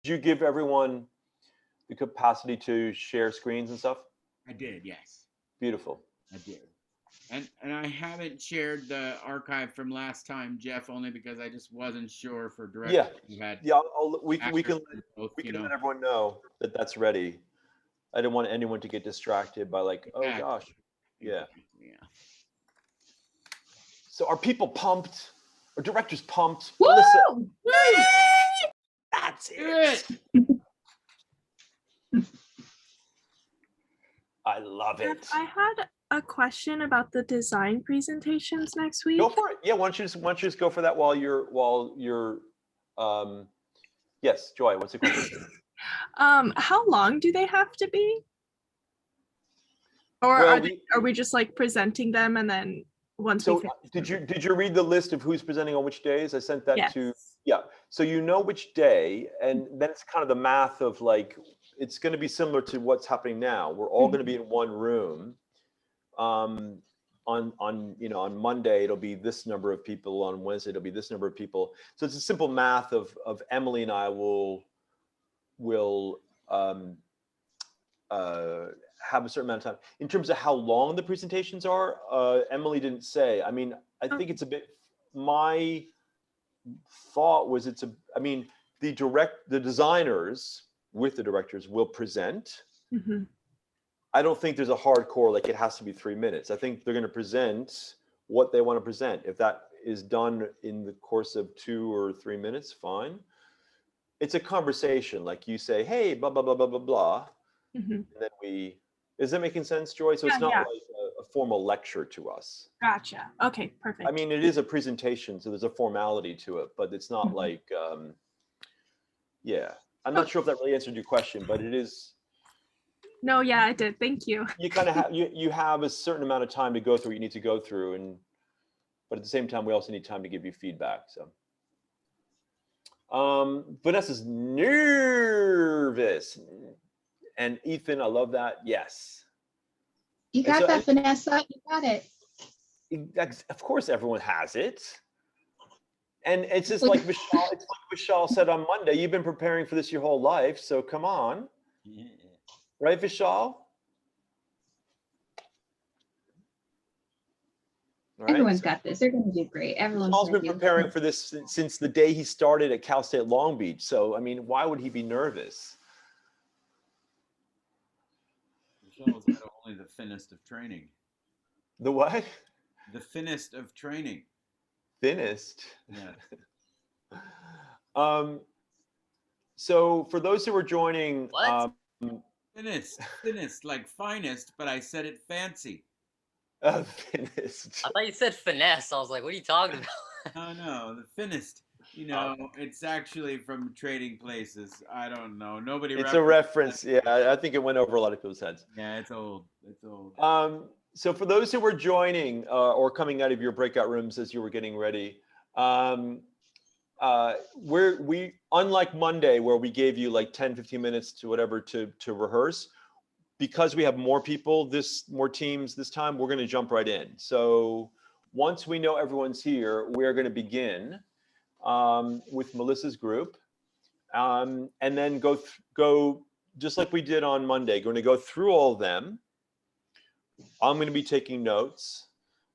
Did you give everyone the capacity to share screens and stuff? I did, yes. Beautiful. I did. And I haven't shared the archive from last time, Jeff, only because I just wasn't sure for Yeah, directors who had yeah. We access can to both, we you can know. let everyone know that that's ready. I didn't want anyone to get distracted by like, oh Exactly. gosh, yeah. Exactly, yeah. So are people pumped? Are directors pumped? Woo! Melissa, Woo! that's Good. it. I love it. I had a question about the design presentations next week. Go for it. Yeah, why don't you just go for that while you're yes, Joy, what's the question? How long do they have to be? Or Well, are we just like presenting them and then once we finish? did you read the list of who's presenting on which days? I sent that to yeah. So you know which day, and then it's kind of the math of like it's going to be similar to what's happening now. We're all going to be in one room. On on Monday it'll be this number of people. On Wednesday it'll be this number of people. So it's a simple math of Emily and I will have a certain amount of time. In terms of how long the presentations are, Emily didn't say. I mean, I think it's a bit, my thought was I mean, the designers with the directors will present. Mm-hmm. I don't think there's a hardcore, like it has to be 3 minutes. I think they're going to present what they want to present. If that is done in the course of 2 or 3 minutes, fine. It's a conversation, like you say, hey, blah, blah, blah, blah, blah, blah. Mm-hmm. And then is that making sense, Joy? So it's not like a formal lecture to us. Gotcha. Okay, perfect. I mean, it is a presentation, so there's a formality to it, but it's not like, yeah. I'm not sure if that really answered your question, but it is. No, yeah, I did. Thank you. You kind of have you have a certain amount of time to go through. You need to go through, but at the same time, we also need time to give you feedback. So, Vanessa's nervous, and Ethan, I love that. Yes, you got that, Vanessa. You got it. Of course, everyone has it. And it's just like Vishal said on Monday. You've been preparing for this your whole life, so come on. Yeah. Right, Vishal? Right, everyone's got this. They're going to do great. Everyone's been preparing for this since the day he started at Cal State Long Beach. So, I mean, why would he be nervous? Vishal's had only the thinnest of training. The what? The thinnest of training. Thinnest? Yeah. So for those who are joining, thinnest, like finest, but I said it fancy. Thinnest. I thought you said finesse. I was like, what are you talking about? Oh no, the thinnest. You know, it's actually from Trading Places. I don't know. Nobody. It's a reference. Yeah, I think it went over a lot of people's heads. Yeah, it's old. It's old. So for those who were joining or coming out of your breakout rooms as you were getting ready, we unlike Monday where we gave you like 10, 15 minutes to whatever to rehearse, because we have more people, more teams this time, we're going to jump right in. So once we know everyone's here, we're going to begin with Melissa's group, and then go just like we did on Monday. We're going to go through all of them. I'm going to be taking notes.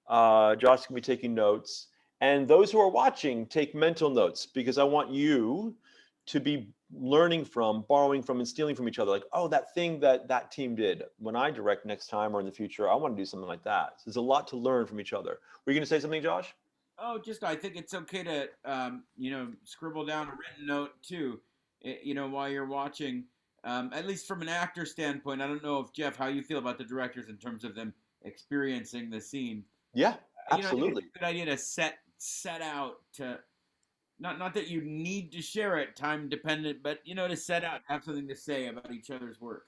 Josh is going to be taking notes. And those who are watching, take mental notes, because I want you to be learning from, borrowing from, and stealing from each other. Like, oh, that thing that team did. When I direct next time or in the future, I want to do something like that. So there's a lot to learn from each other. Were you going to say something, Josh? Oh, I think it's okay to, scribble down a written note too, while you're watching. At least from an actor standpoint, I don't know if Jeff, how you feel about the directors in terms of them experiencing the scene. Yeah, absolutely. I think it's a good idea to set out to, not that you need to share it time dependent, but to set out, have something to say about each other's work.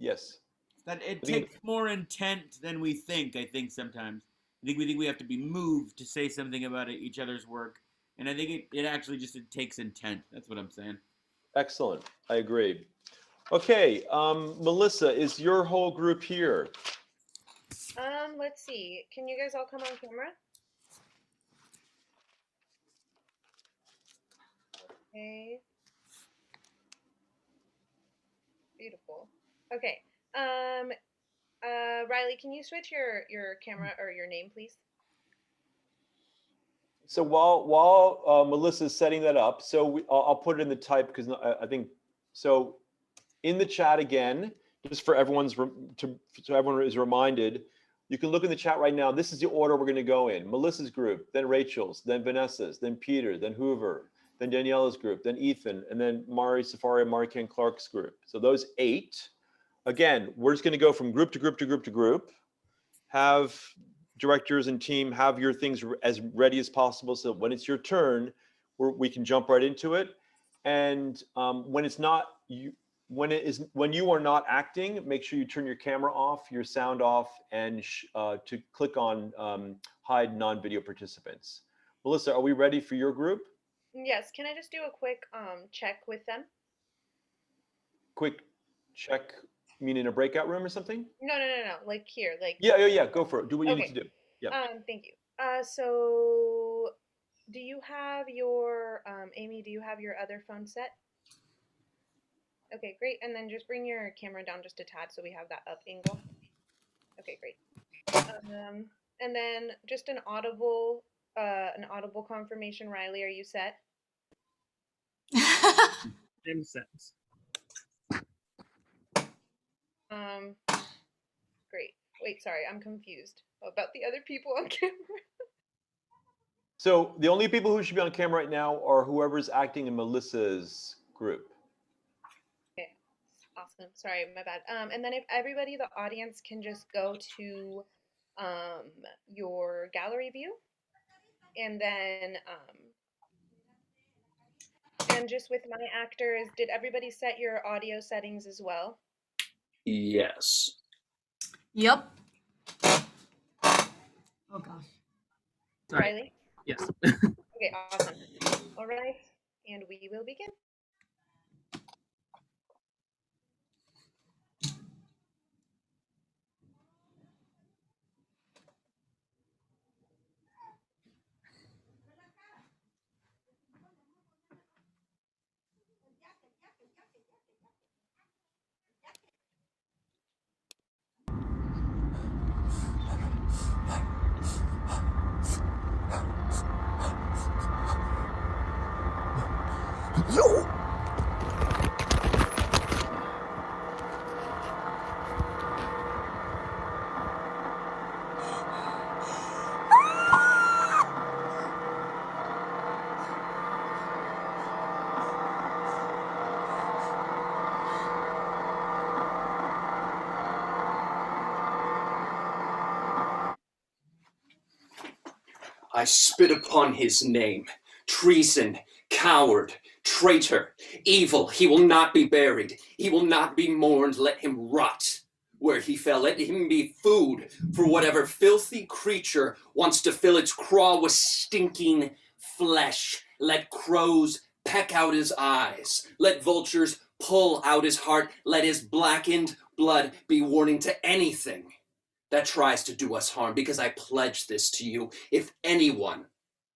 Yes. That it takes more intent than we think. I think sometimes we think we have to be moved to say something about each other's work, and I think it actually it takes intent. That's what I'm saying. Excellent. I agree. Okay, Melissa, is your whole group here? Let's see. Can you guys all come on camera? Okay. Beautiful. Okay. Riley, can you switch your camera or your name, please? So while Melissa's setting that up, so I'll put it in the type because I think so. In the chat again, just for everyone's so everyone is reminded, you can look in the chat right now. This is the order we're going to go in: Melissa's group, then Rachel's, then Vanessa's, then Peter, then Hoover, then Daniela's group, then Ethan, and then Mari Safari and Mari Ken Clark's group. So those 8. Again, we're just going to go from group to group to group to group. Have directors and team have your things as ready as possible, so when it's your turn, we can jump right into it. And when it's not you, when you are not acting, make sure you turn your camera off, your sound off, and to click on hide non-video participants. Melissa, are we ready for your group? Yes. Can I just do a quick check with them? Quick check, meaning a breakout room or something? No. Like here, like. Yeah. Go for it. Do what you need to do. Yeah. Thank you. So, do you have your Amy? Do you have your other phone set? Okay, great. And then just bring your camera down just a tad so we have that up angle. Okay, great. And then just an audible confirmation. Riley, are you set? I'm set. Great. Wait, sorry, I'm confused about the other people on camera. So the only people who should be on camera right now are whoever's acting in Melissa's group. Okay, awesome. Sorry, my bad. And then if everybody, the audience, can just go to your gallery view, and then and just with my actors, did everybody set your audio settings as well? Yes. Yep. Oh gosh. Sorry. Riley? Yes. Okay, awesome. All right, and we will begin. I spit upon his name. Treason, coward, traitor, evil. He will not be buried. He will not be mourned. Let him rot where he fell. Let him be food for whatever filthy creature wants to fill its craw with stinking flesh. Let crows peck out his eyes. Let vultures pull out his heart. Let his blackened blood be warning to anything that tries to do us harm, because I pledge this to you. If anyone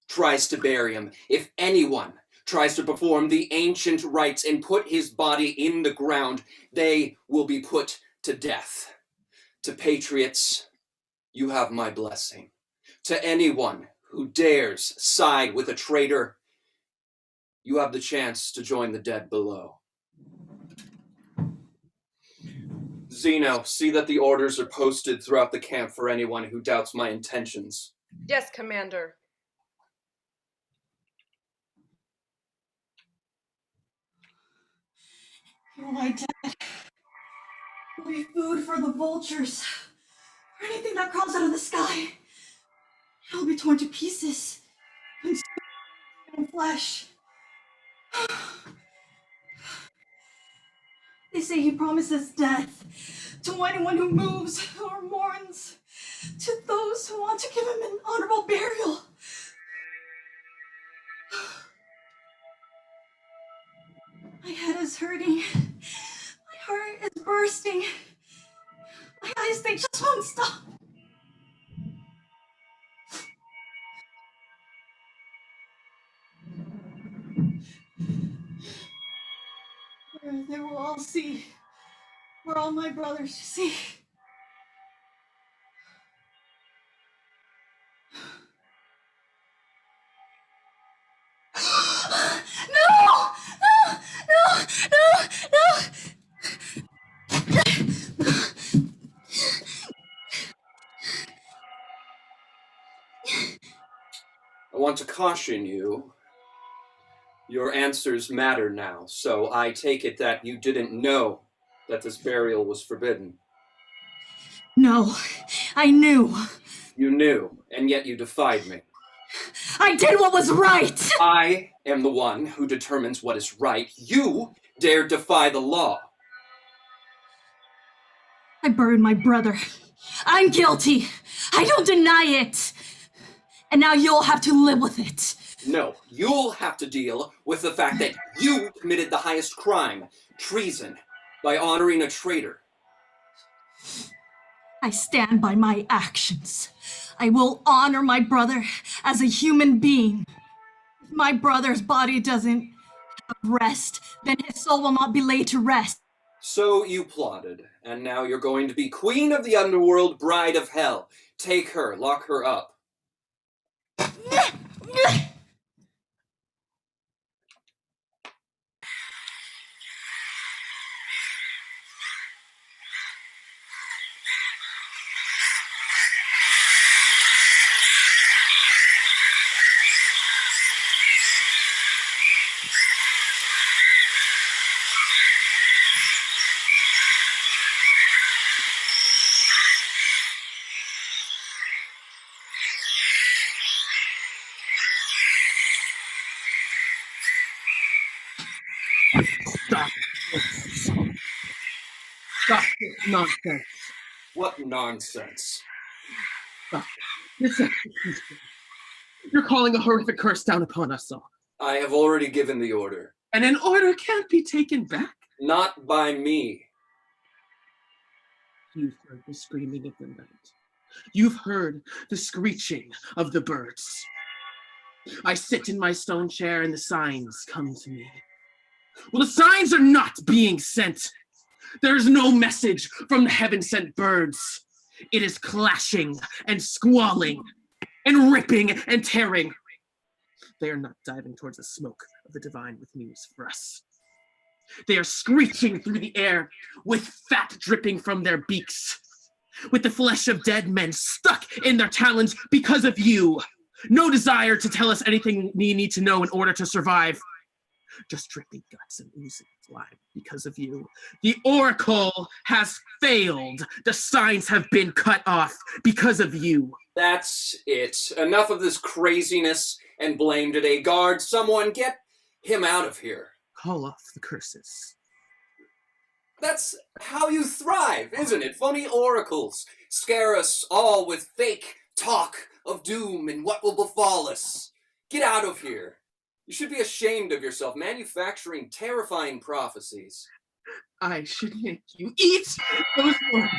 tries to bury him, if anyone tries to perform the ancient rites and put his body in the ground, they will be put to death. To patriots, you have my blessing. To anyone who dares side with a traitor, you have the chance to join the dead below. Zeno, see that the orders are posted throughout the camp for anyone who doubts my intentions. Yes, Commander. You'll lie dead. You'll be food for the vultures. For anything that crawls out of the sky. You'll be torn to pieces. Consumed in flesh. They say he promises death to anyone who moves or mourns, to those who want to give him an honorable burial. My head is hurting. My heart is bursting. My eyes, they just won't stop. They will all see for all my brothers to see. No! No! No! No! No! I want to caution you. Your answers matter now, so I take it that you didn't know that this burial was forbidden. No, I knew. You knew, and yet you defied me. I did what was right! I am the one who determines what is right. You dare defy the law. I buried my brother. I'm guilty. I don't deny it. And now you'll have to live with it. No, you'll have to deal with the fact that you committed the highest crime, treason, by honoring a traitor. I stand by my actions. I will honor my brother as a human being. If my brother's body doesn't have rest, then his soul will not be laid to rest. So you plotted, and now you're going to be queen of the underworld, bride of hell. Take her, lock her up. Stop this. Stop this nonsense. What nonsense. Stop this execution. You're calling a horrific curse down upon us all. I have already given the order. And an order can't be taken back. Not by me. You've heard the screaming of the night. You've heard the screeching of the birds. I sit in my stone chair and the signs come to me. Well, the signs are not being sent. There's no message from the heaven-sent birds. It is clashing and squalling and ripping and tearing. They are not diving towards the smoke of the divine with news for us. They are screeching through the air with fat dripping from their beaks, with the flesh of dead men stuck in their talons because of you. No desire to tell us anything we need to know in order to survive. Just dripping guts and oozing blood because of you. The oracle has failed. The signs have been cut off because of you. That's it. Enough of this craziness and blame today. Guard, someone get him out of here. Call off the curses. That's how you thrive, isn't it? Funny oracles scare us all with fake talk of doom and what will befall us. Get out of here. You should be ashamed of yourself, manufacturing terrifying prophecies. I should make you eat those words.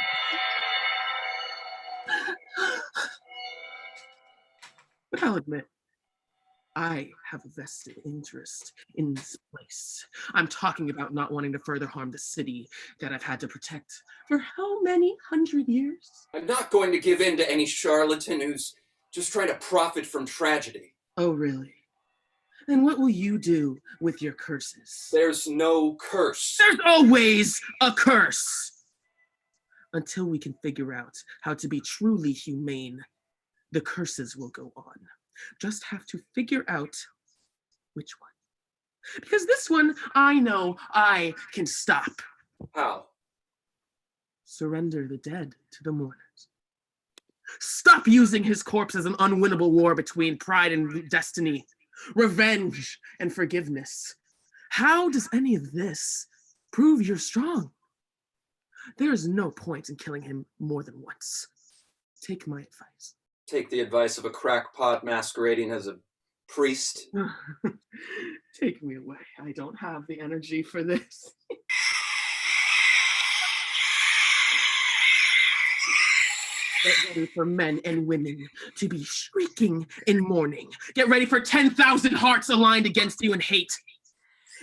But I'll admit, I have a vested interest in this place. I'm talking about not wanting to further harm the city that I've had to protect for how many hundred years? I'm not going to give in to any charlatan who's just trying to profit from tragedy. Oh, really? Then what will you do with your curses? There's no curse. There's always a curse! Until we can figure out how to be truly humane, the curses will go on. Just have to figure out which one. Because this one, I know I can stop. How? Surrender the dead to the mourners. Stop using his corpse as an unwinnable war between pride and destiny, revenge and forgiveness. How does any of this prove you're strong? There is no point in killing him more than once. Take my advice. Take the advice of a crackpot masquerading as a priest. Take me away. I don't have the energy for this. Get ready for men and women to be shrieking in mourning. Get ready for 10,000 hearts aligned against you in hate.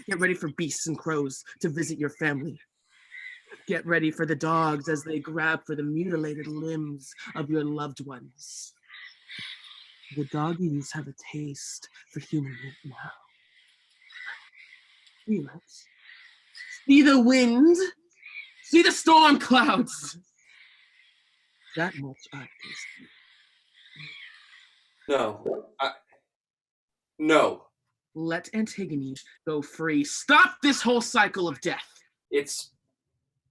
Get ready for beasts and crows to visit your family. Get ready for the dogs as they grab for the mutilated limbs of your loved ones. The doggies have a taste for human meat now. Feel it. See the wind. See the storm clouds. That much I taste. No. No. Let Antigone go free. Stop this whole cycle of death. It's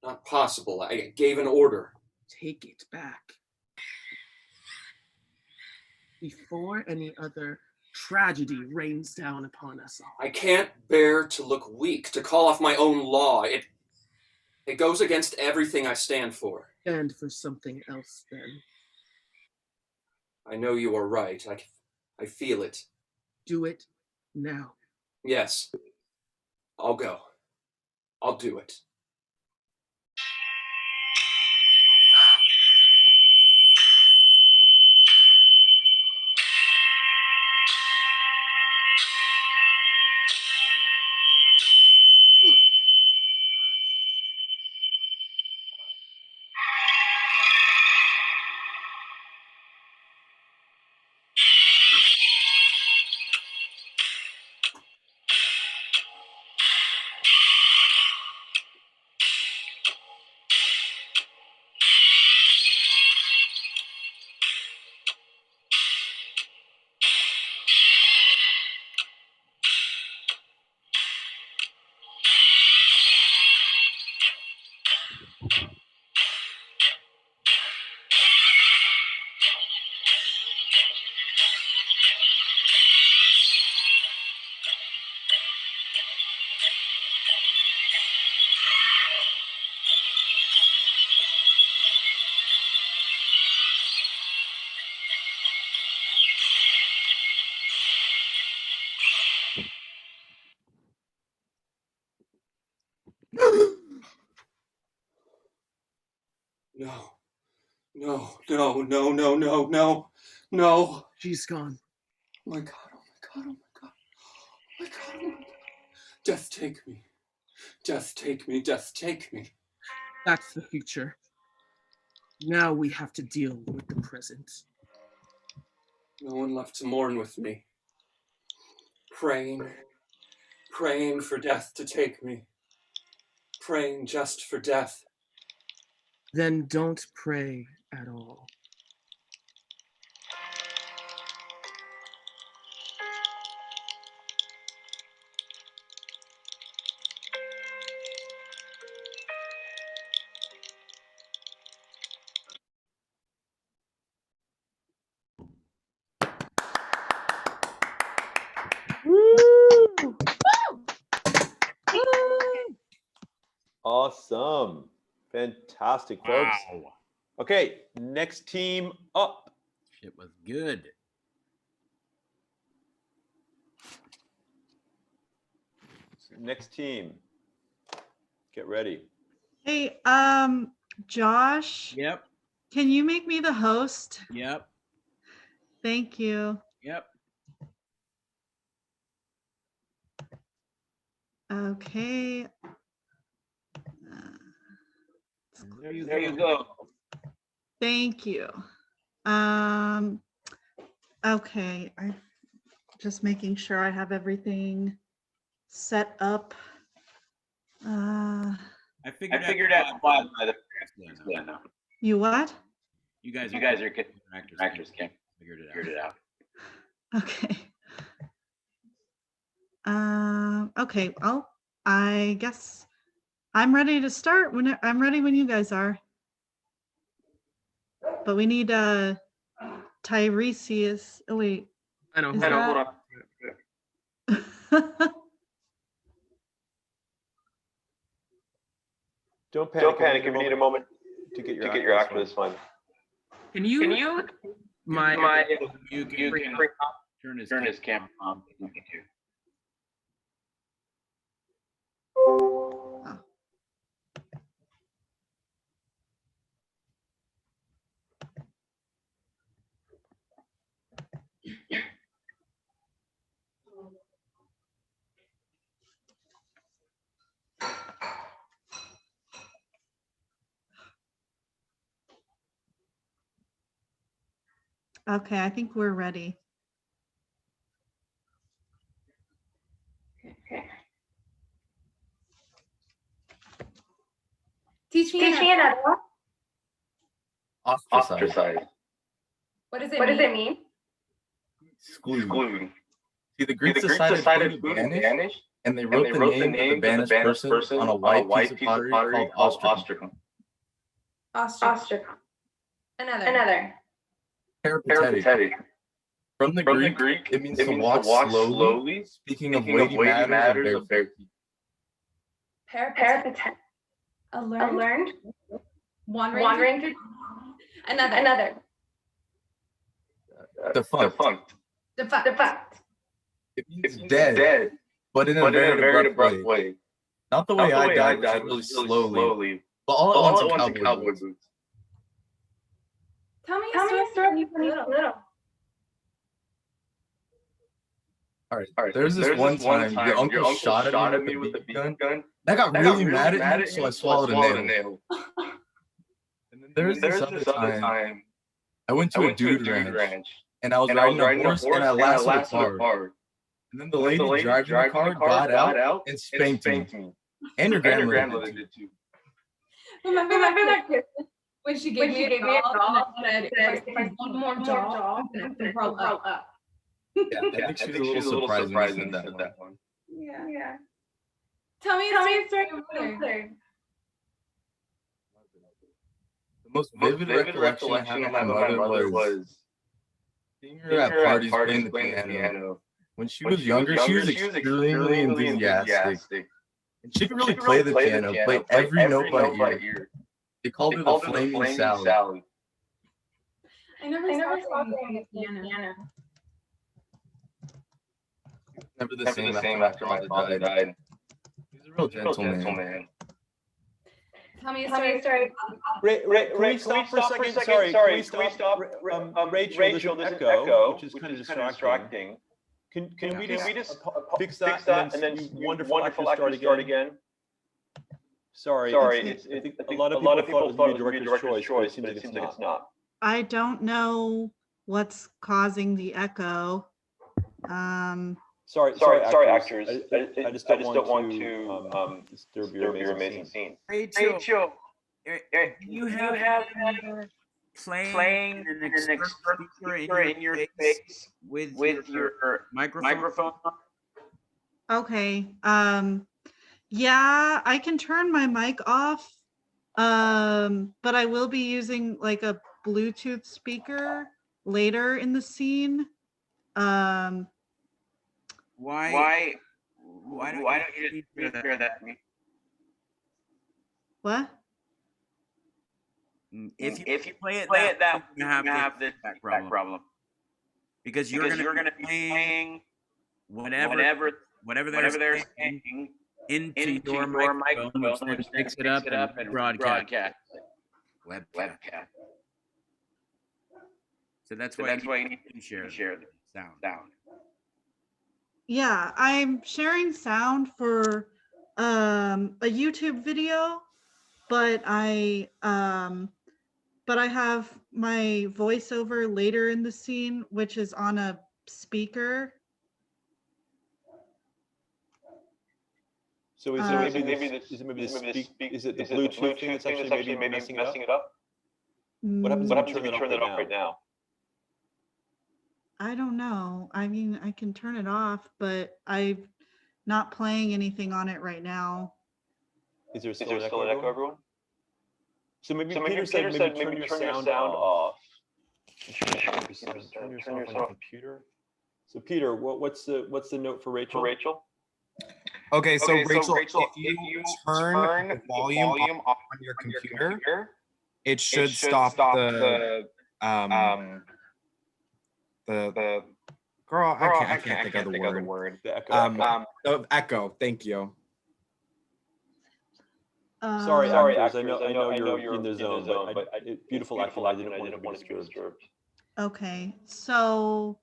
not possible. I gave an order. Take it back. Before any other tragedy rains down upon us all. I can't bear to look weak, to call off my own law. It goes against everything I stand for. And for something else, then. I know you are right. I feel it. Do it now. Yes. I'll go. I'll do it. No. No, no, no, no, no, no, no. She's gone. Oh my God, oh my God, oh my God. Oh my God, oh my God. Death take me. Death take me, death take me. That's the future. Now we have to deal with the present. No one left to mourn with me. Praying for death to take me. Praying just for death. Then don't pray at all. Awesome. Fantastic, folks. Wow. Okay, next team up. It was good. Next team. Get ready. Hey, Josh, Yep. can you make me the host? Yep. Thank you. Yep. Okay. There you go. Thank you. Okay, I'm just making sure I have everything set up. I figured out why the You what? You guys are good actors can't figure it out. Okay. Okay, well, I guess I'm ready to start when I'm ready when you guys are. But we need Tiresias. Oh wait. I know. Is Hold that- on. Don't panic. We need a moment to get your act for this one. Can you? You can turn his camera on. Okay, I think we're ready. Okay. Teach me another one. Ostracize. What does it mean? Exclude. See, the Greeks decided food to vanish, and they wrote the name of the banished person on a white piece of pottery called ostracum. Ostrich. Another. Peripatetic. From the Greek, it means to walk slowly, speaking of weighty matters of bare feet. Peripatetic. Learned. Wandering through. Another. Defunct. It means dead, but in a very abrupt way. Not the way I died, which is really slowly, but all at once in cowboy boots. Tell me a story when you were little. All right. There's this one time your uncle shot at me with a BB gun. I got really mad at him, so I swallowed a nail. And then there's this other time I went to a dude ranch, and I was riding a horse, and I lasted a car. And then the lady driving the car got out and spanked me. And your grandmother did too. Remember that Christmas when she gave me a doll and said, if I see one more doll, I'm going to grow up. Yeah, I think she was a little surprised when you said that one. Yeah. Tell me a story of your mother. The most vivid recollection I have of my mother was seeing her at parties playing the piano. When she was younger, she was extremely enthusiastic. And she could really play the piano, play every note by ear. They called her the Flaming Sally. I never saw playing the piano. Never the same after my father died. He was a real gentleman. Tell me a story. Can we stop for a second? Sorry, can we stop? Rachel, there's an echo, which is kind of distracting. Can we just fix that and then you wonderful actors start again? Sorry, I think a lot of people thought it would be director's choice, but it seems like it's not. I don't know what's causing the echo. Sorry, actors. I just don't want to disturb your amazing scene. Rachel, you have playing an external speaker in your face with your microphone. Okay. Yeah, I can turn my mic off. But I will be using like a Bluetooth speaker later in the scene. Why don't you hear that? What? If you play it that you have this problem. Because you're gonna be playing whatever they're saying into your microphone, which then picks it up and broadcast webcast. So that's why you need to share the sound. Yeah, I'm sharing sound for a YouTube video, but I have my voiceover later in the scene, which is on a speaker. So is it maybe the Bluetooth thing that's actually maybe messing it up? What happens if you turn that off right now? I don't know. I mean, I can turn it off, but I'm not playing anything on it right now. Is there still an echo, everyone? So maybe Peter said maybe turn your sound off. Turn yourself on the computer. So Peter, what's the note for Rachel? Okay, so Rachel, if you turn the volume off on your computer, it should stop the girl. I can't think of the word. The echo. Echo. Thank you. Sorry, actors. I know you're in the zone, but beautiful acting. I didn't want to be disturbed. Okay, so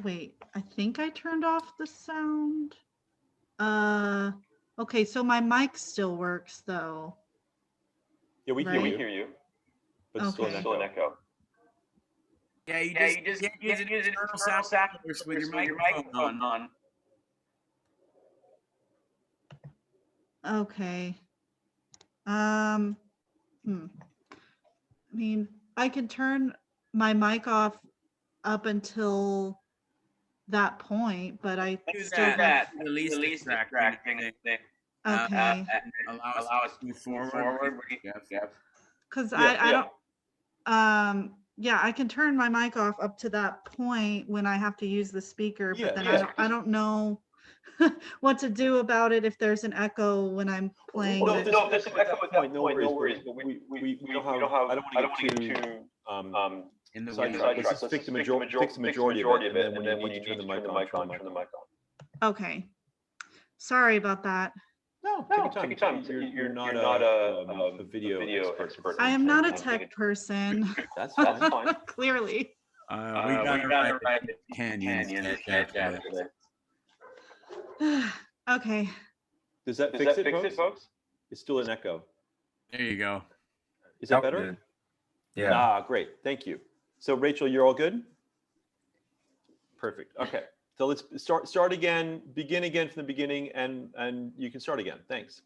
wait. I think I turned off the sound. Okay, so my mic still works though. Yeah, we hear you. But it's still an echo. Yeah, you just can't use an external sound source with your microphone on. Okay. I mean, I can turn my mic off up until that point, but I Do still that. The least distracting thing. Okay. Allow us to move forward. Because Yeah, I don't, yeah, I can turn my mic off up to that point when I have to use the speaker, but then I don't know what to do about it if there's an echo when I'm playing. No, the- if there's an echo at that point, no worries. But we don't have. I don't want to get too in the sidetracked. Let's just fix the majority of it, and then when you need to turn the mic on, turn the mic on. Okay. Sorry about that. No, take your time. You're not a video expert. I am not a tech person. That's fine. Clearly. We got it right. Canyon. Okay. Does that fix it, folks? It's still an echo. There you go. Is that better? Yeah. Ah, great. Thank you. So Rachel, you're all good? Perfect. Okay. So let's start again, begin again from the beginning, and you can start again. Thanks.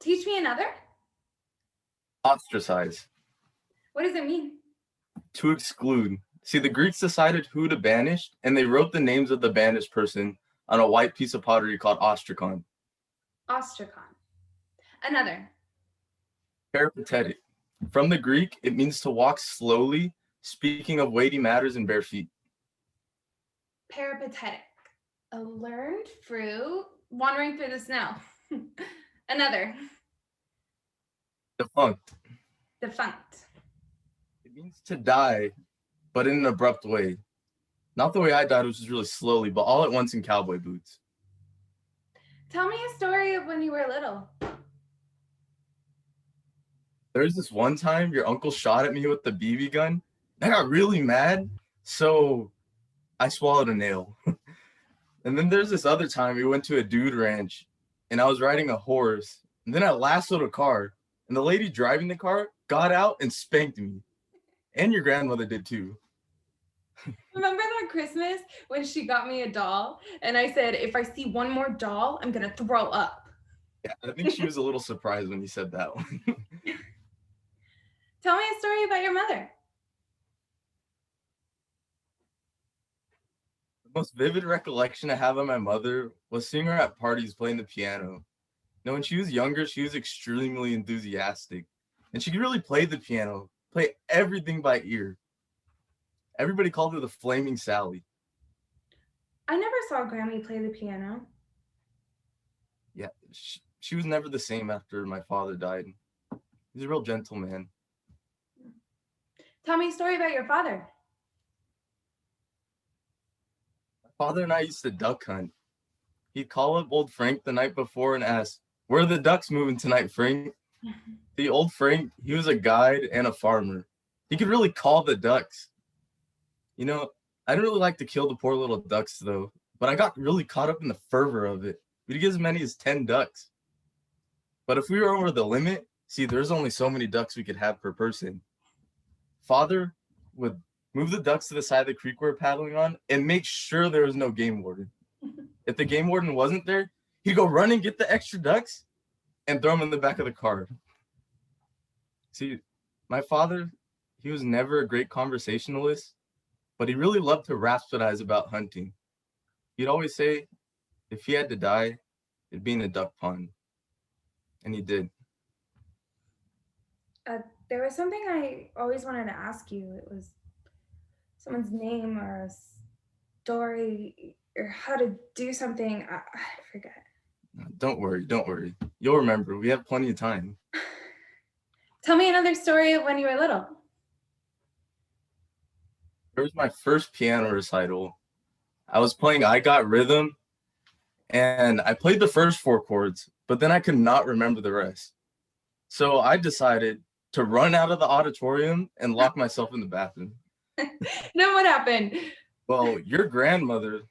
Teach me another? Ostracize. What does it mean? To exclude. See, the Greeks decided who to banish, and they wrote the names of the banished person on a white piece of pottery called ostracon. Ostracon. Another. Peripatetic. From the Greek, it means to walk slowly, speaking of weighty matters in bare feet. Peripatetic. A learned fruit wandering through the snow. Another. Defunct. Defunct. It means to die, but in an abrupt way. Not the way I died, which was really slowly, but all at once in cowboy boots. Tell me a story of when you were little. There's this one time your uncle shot at me with the BB gun. I got really mad, so I swallowed a nail. And then there's this other time we went to a dude ranch, and I was riding a horse, and then I lassoed a car, and the lady driving the car got out and spanked me. And your grandmother did too. Remember that Christmas when she got me a doll and I said, if I see one more doll, I'm going to throw up? Yeah, I think she was a little surprised when you said that one. Tell me a story about your mother. The most vivid recollection I have of my mother was seeing her at parties playing the piano. You know, when she was younger, she was extremely enthusiastic, and she could really play the piano, play everything by ear. Everybody called her the Flaming Sally. I never saw Grammy play the piano. Yeah, she was never the same after my father died. He's a real gentleman. Tell me a story about your father. My father and I used to duck hunt. He'd call up old Frank the night before and ask, "Where are the ducks moving tonight, Frank?" The old Frank, he was a guide and a farmer. He could really call the ducks. You know, I didn't really like to kill the poor little ducks though, but I got really caught up in the fervor of it. We'd get as many as 10 ducks. But if we were over the limit, see, there's only so many ducks we could have per person. Father would move the ducks to the side of the creek we were paddling on and make sure there was no game warden. If the game warden wasn't there, he'd go run and get the extra ducks and throw them in the back of the car. See, my father, he was never a great conversationalist, but he really loved to rhapsodize about hunting. He'd always say, if he had to die, it'd be in a duck pond. And he did. There was something I always wanted to ask you. It was someone's name or a story or how to do something. I forget. Don't worry. You'll remember. We have plenty of time. Tell me another story of when you were little. It was my first piano recital. I was playing I Got Rhythm, and I played the first 4 chords, but then I could not remember the rest. So I decided to run out of the auditorium and lock myself in the bathroom. Then what happened? Well, your grandmother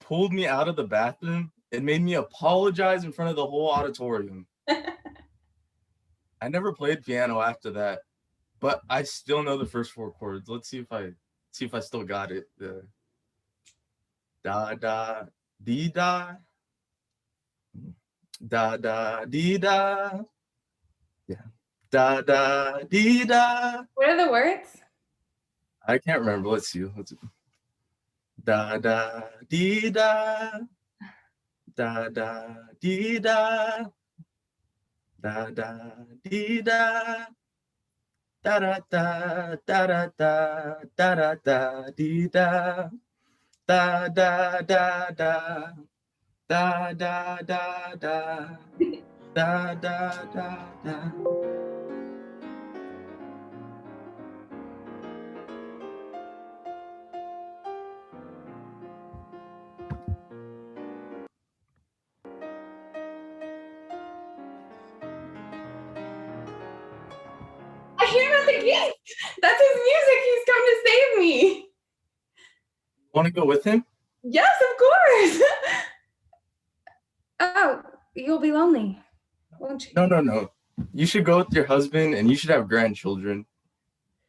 pulled me out of the bathroom and made me apologize in front of the whole auditorium. I never played piano after that, but I still know the first 4 chords. Let's see if I still got it. Da da dee da. Da da dee da. Yeah. Da da dee da. What are the words? I can't remember. Let's see. Da da dee da. Da da dee da. Da da dee da. Da da da da da da da da da dee da. Da da da da. Da da da da. Da da da da. I hear about the gift. That's his music. He's come to save me. Want to go with him? Yes, of course. Oh, you'll be lonely, won't you? No. You should go with your husband and you should have grandchildren.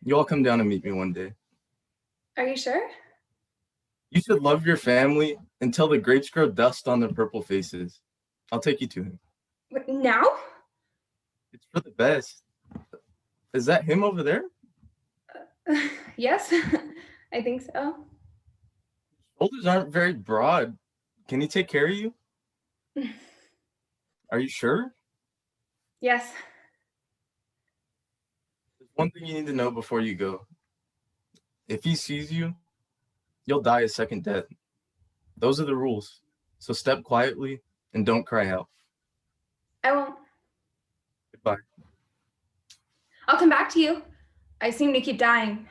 You all come down and meet me one day. Are you sure? You should love your family until the grapes grow dust on their purple faces. I'll take you to him. What, now? It's for the best. Is that him over there? Yes, I think so. Shoulders aren't very broad. Can he take care of you? Are you sure? Yes. There's one thing you need to know before you go. If he sees you, you'll die a second death. Those are the rules. So step quietly and don't cry out. I won't. Goodbye. I'll come back to you. I seem to keep dying.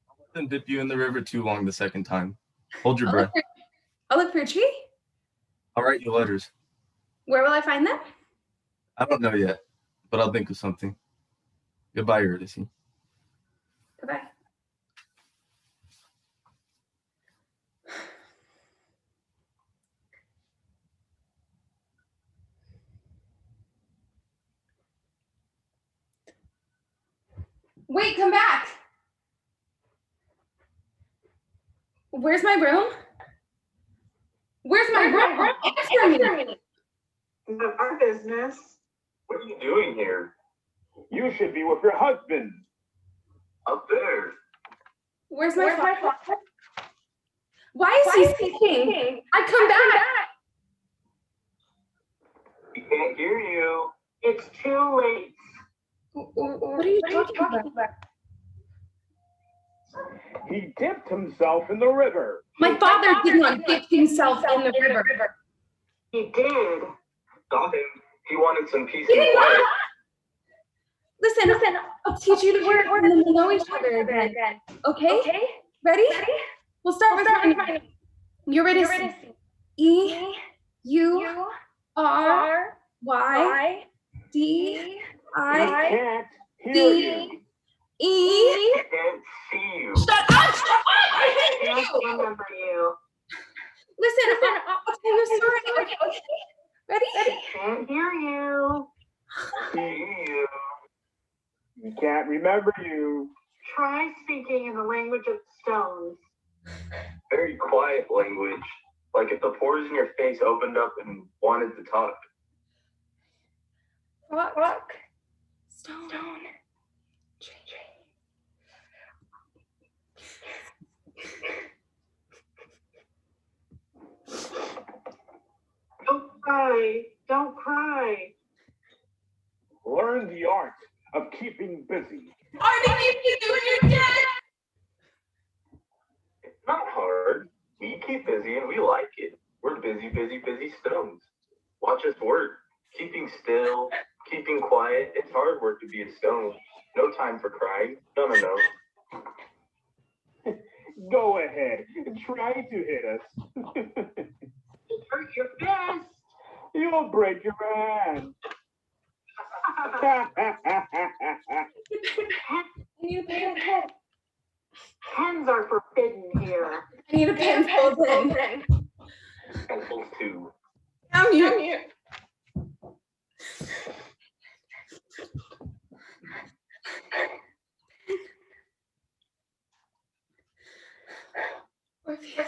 I'll let them dip you in the river too long the second time. Hold your breath. I'll look for a tree. I'll write you letters. Where will I find them? I don't know yet, but I'll think of something. Goodbye, Eurydice. Goodbye. Wait, come back. Where's my room? Where's my room? Answer me. None of our business. What are you doing here? You should be with your husband. Up there. Where's my father? Why is he speaking? I come back. He can't hear you. It's too late. What are you talking about? He dipped himself in the river. My father did not dip himself in the river. He did. Stop him. He wanted some peace He and did quiet. not. Listen, I'll teach you the word and then we'll know each other again. Okay? Ready? We'll start with my name. Eurydice. Can't hear you. E. Can't see you. Shut up! I hate I you! remember you. Listen, I'll tell you a story. Okay. Ready? Can't hear you. See you. We can't remember you. Try speaking in the language of stones. Very quiet language. Like if the pores in your face opened up and wanted to talk. Rock. Stone. Tree. Don't cry. Learn the art of keeping busy. Are they keeping you when you're dead? It's not hard. We keep busy and we like it. We're busy stones. Watch us work. Keeping still, keeping quiet. It's hard work to be a stone. No time for crying. No. Go ahead. Try to hit us. Hurt your fist. You'll break your hand. I need a head. Pens are forbidden here. I need a pencil then. Pencils too. Damn you. Orpheus.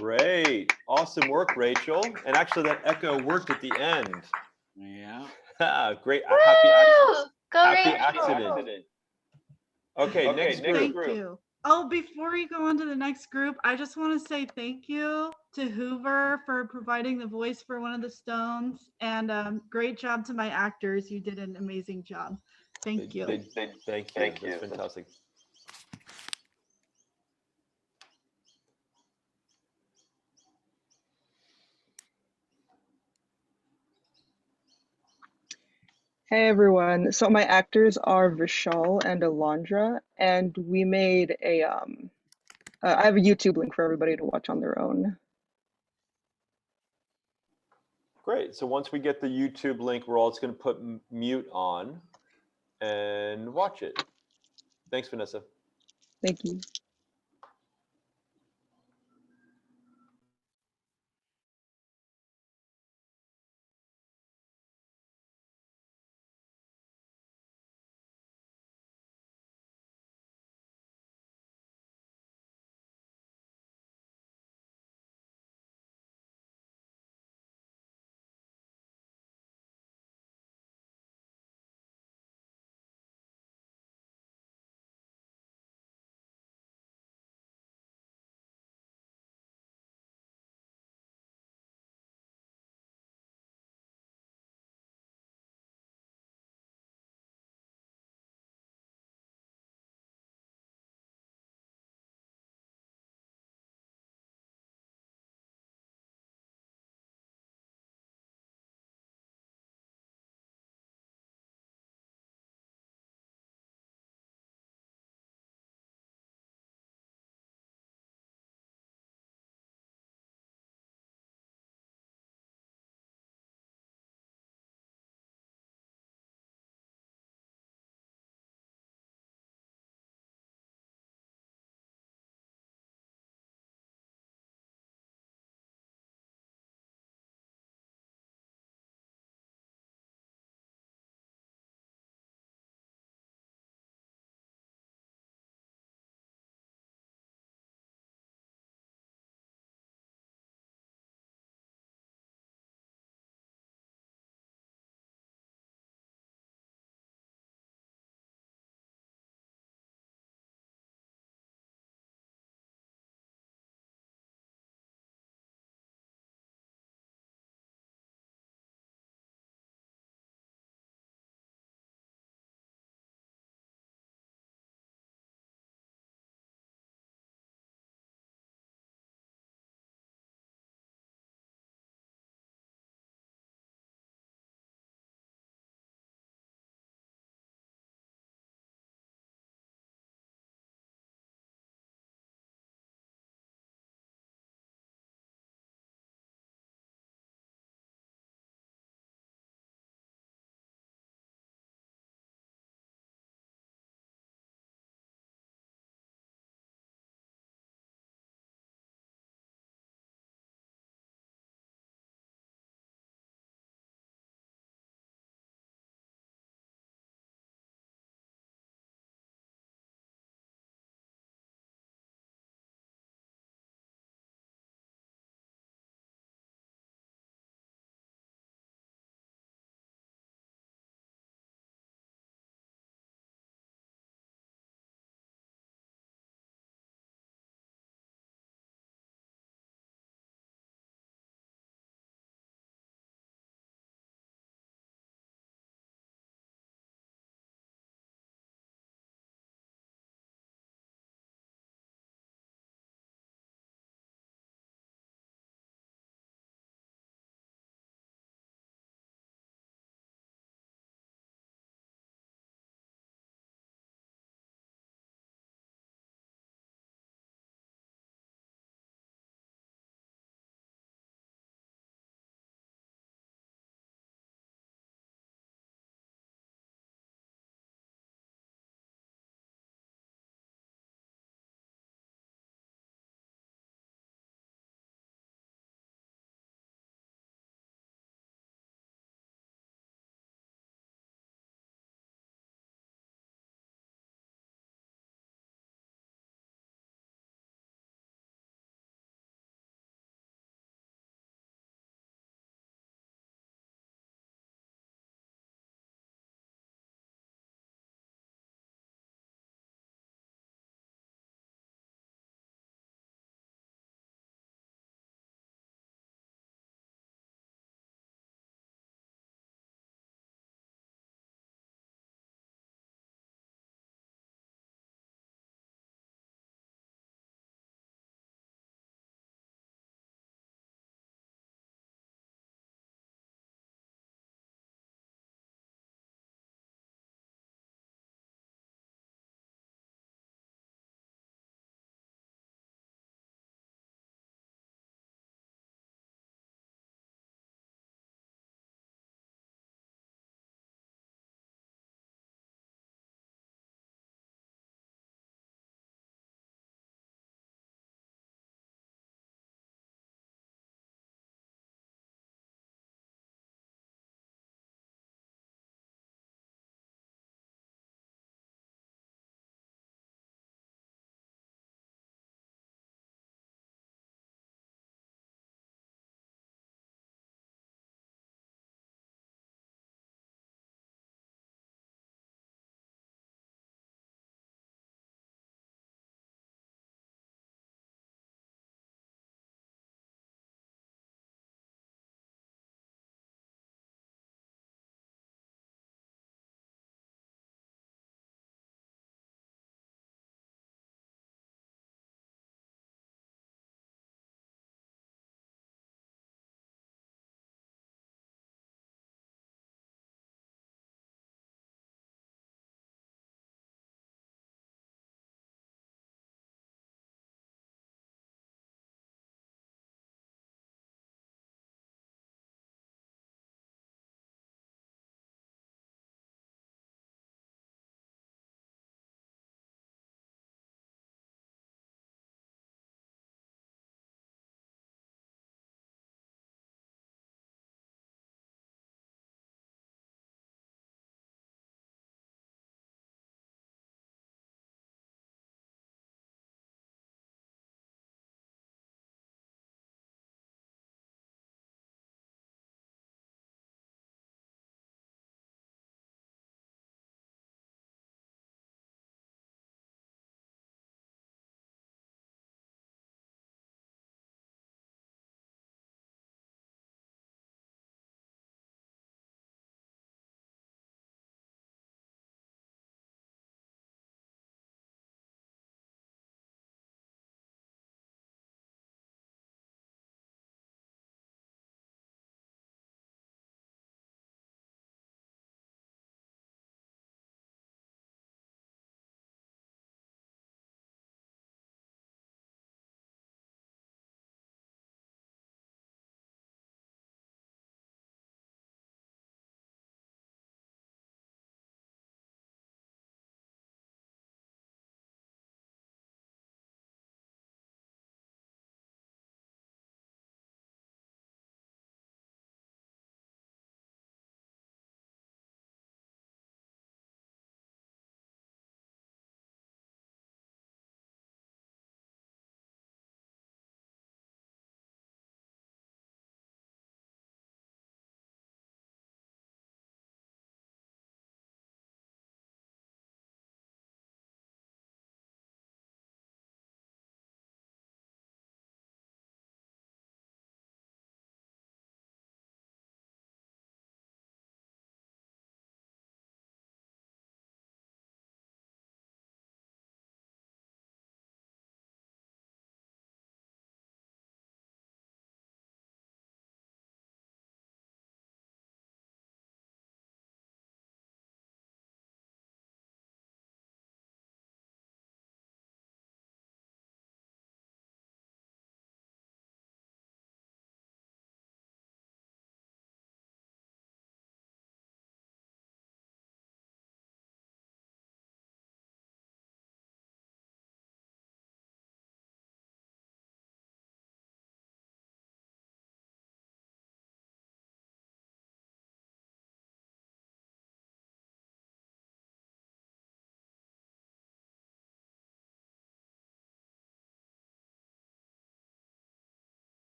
Great. Awesome work, Rachel. And actually that echo worked at the end. Yeah. Great. Woo! Go Happy Rachel. accident. Okay, next group. Thank you. Oh, before you go on to the next group, I just want to say thank you to Hoover for providing the voice for one of the stones, and great job to my actors. You did an amazing job. Thank you. Thank you. That's fantastic. Hey everyone. So my actors are Vishal and Alondra, and we made a I have a YouTube link for everybody to watch on their own. Great. So once we get the YouTube link, we're all just going to put mute on and watch it. Thanks, Vanessa. Thank you.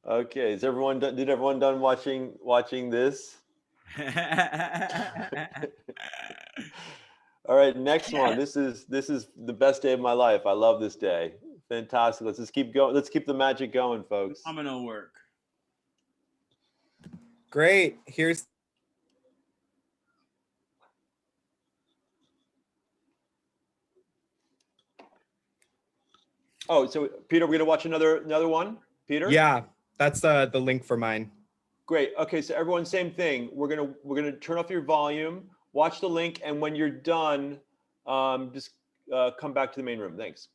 Okay, is everyone done? Did everyone done watching this? All right, next one. This is the best day of my life. I love this day. Fantastic. Let's just keep going. Let's keep the magic going, folks. Phenomenal work. Great. Here's Oh, so Peter, we're gonna watch another one. Peter? Yeah, that's the link for mine. Great. Okay, so everyone, same thing. We're gonna turn off your volume, watch the link, and when you're done, just come back to the main room. Thanks.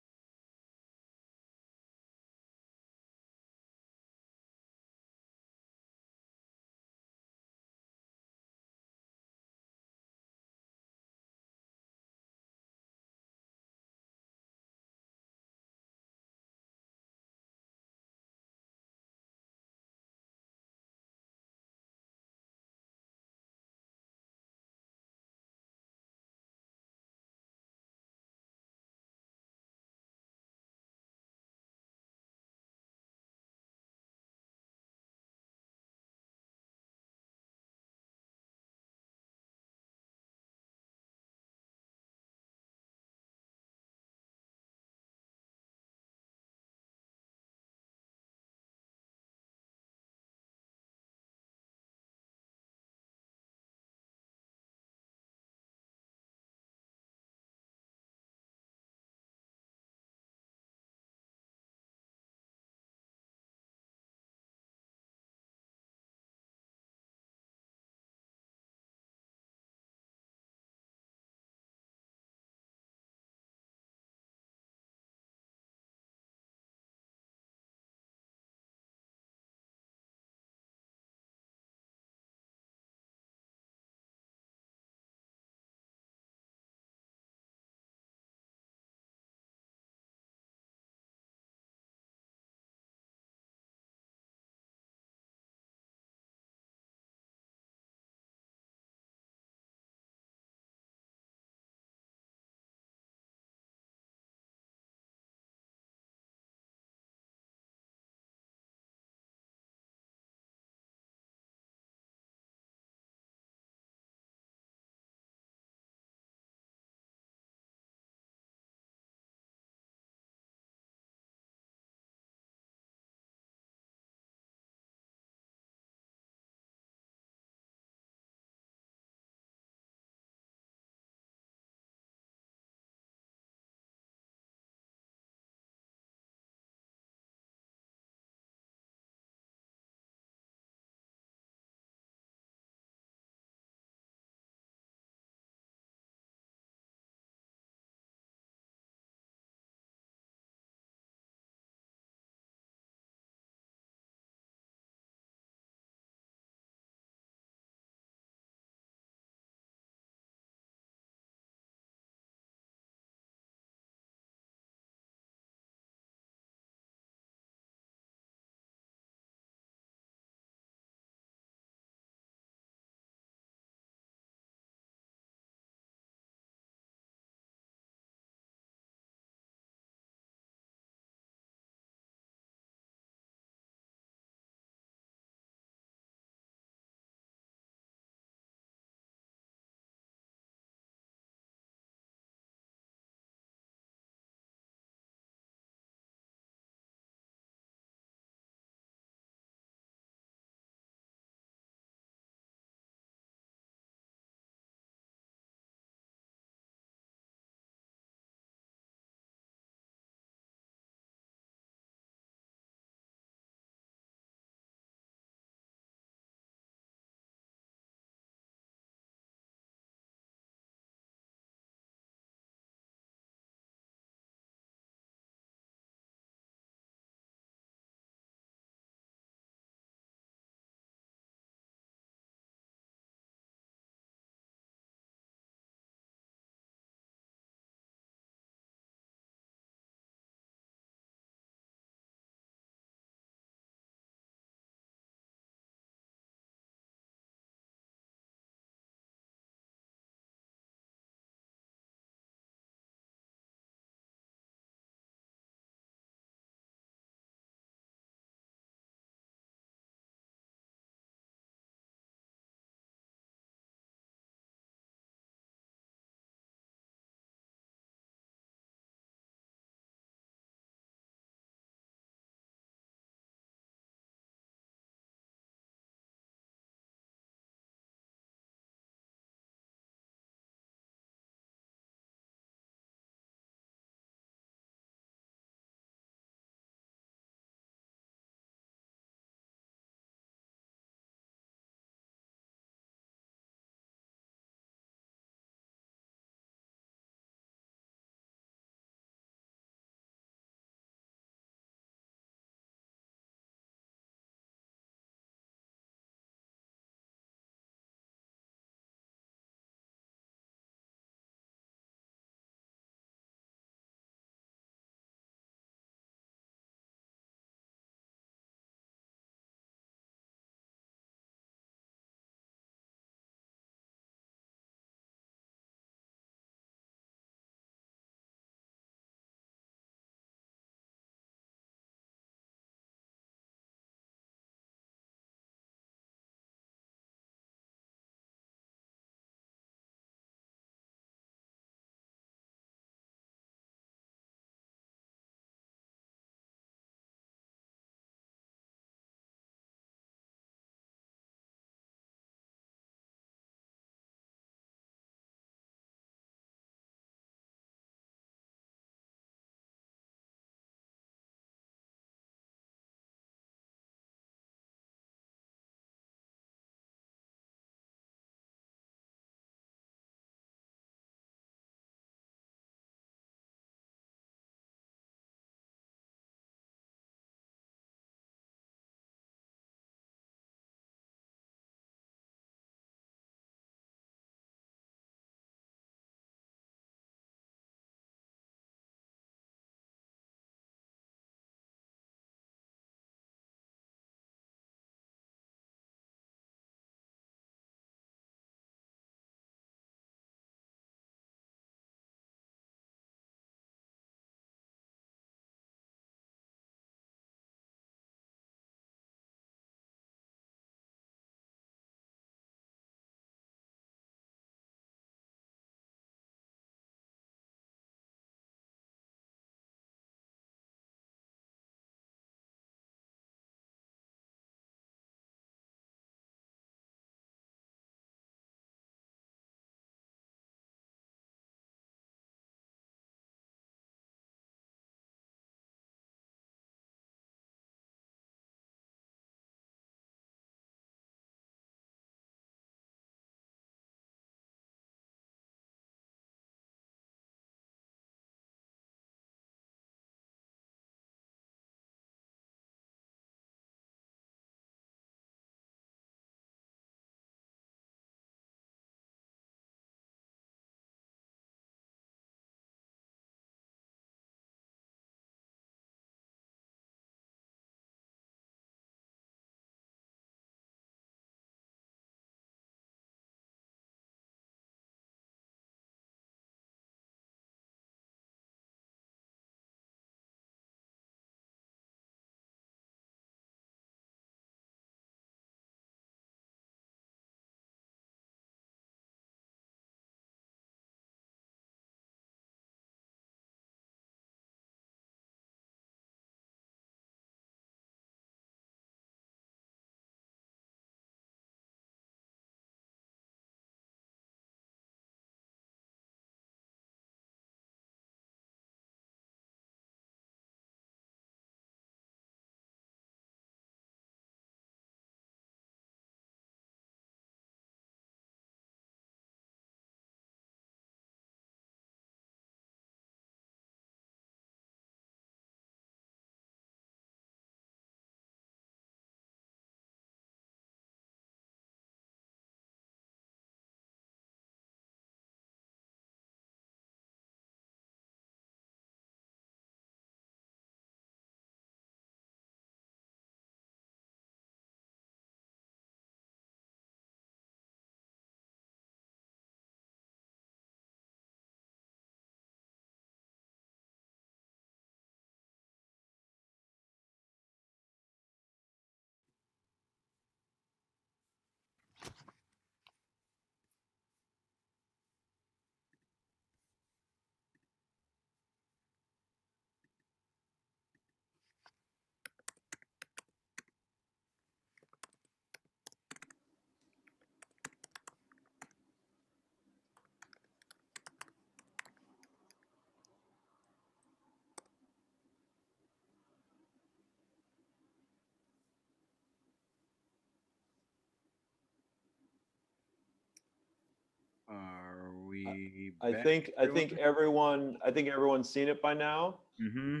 we? I think everyone's seen it by now. Mm-hmm.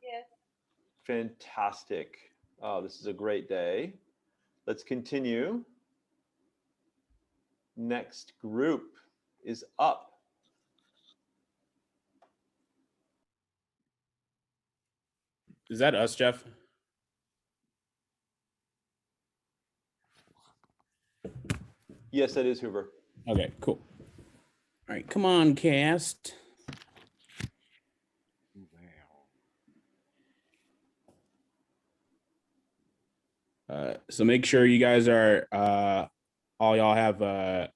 Yeah. Fantastic. Oh, this is a great day. Let's continue. Next group is up. Is that us, Jeff? Yes, that is Hoover. Okay, cool. All right, come on, cast. So make sure you guys are all y'all have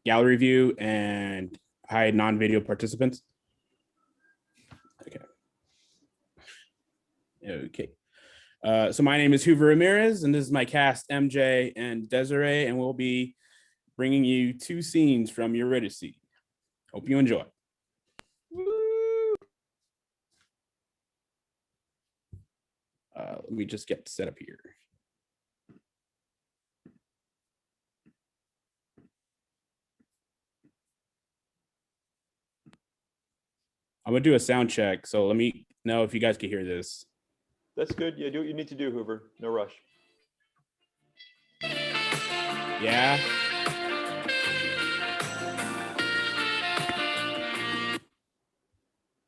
gallery view and hide non-video participants. Okay. So my name is Hoover Ramirez, and this is my cast, MJ and Desiree, and we'll be bringing you 2 scenes from Eurydice. Hope you enjoy. Let me just get set up here. I'm gonna do a sound check, so let me know if you guys can hear this. That's good. Yeah, do what you need to do, Hoover. No rush. Yeah.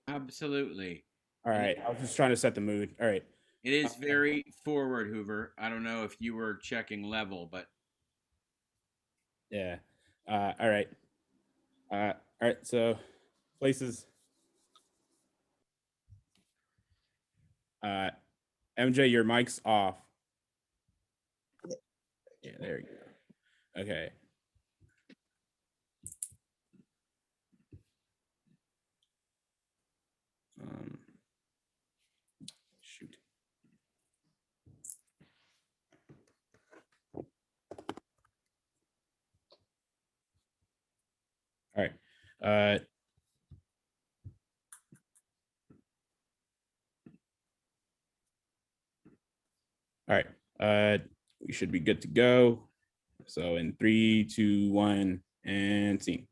Absolutely. All right. I was just trying to set the mood. All right. It is very forward, Hoover. I don't know if you were checking level, but yeah. All right. All right. So places. MJ, your mic's off. Yeah, there you go. Okay. Shoot. All right. All right. We should be good to go. So in 3, 2, 1, and scene.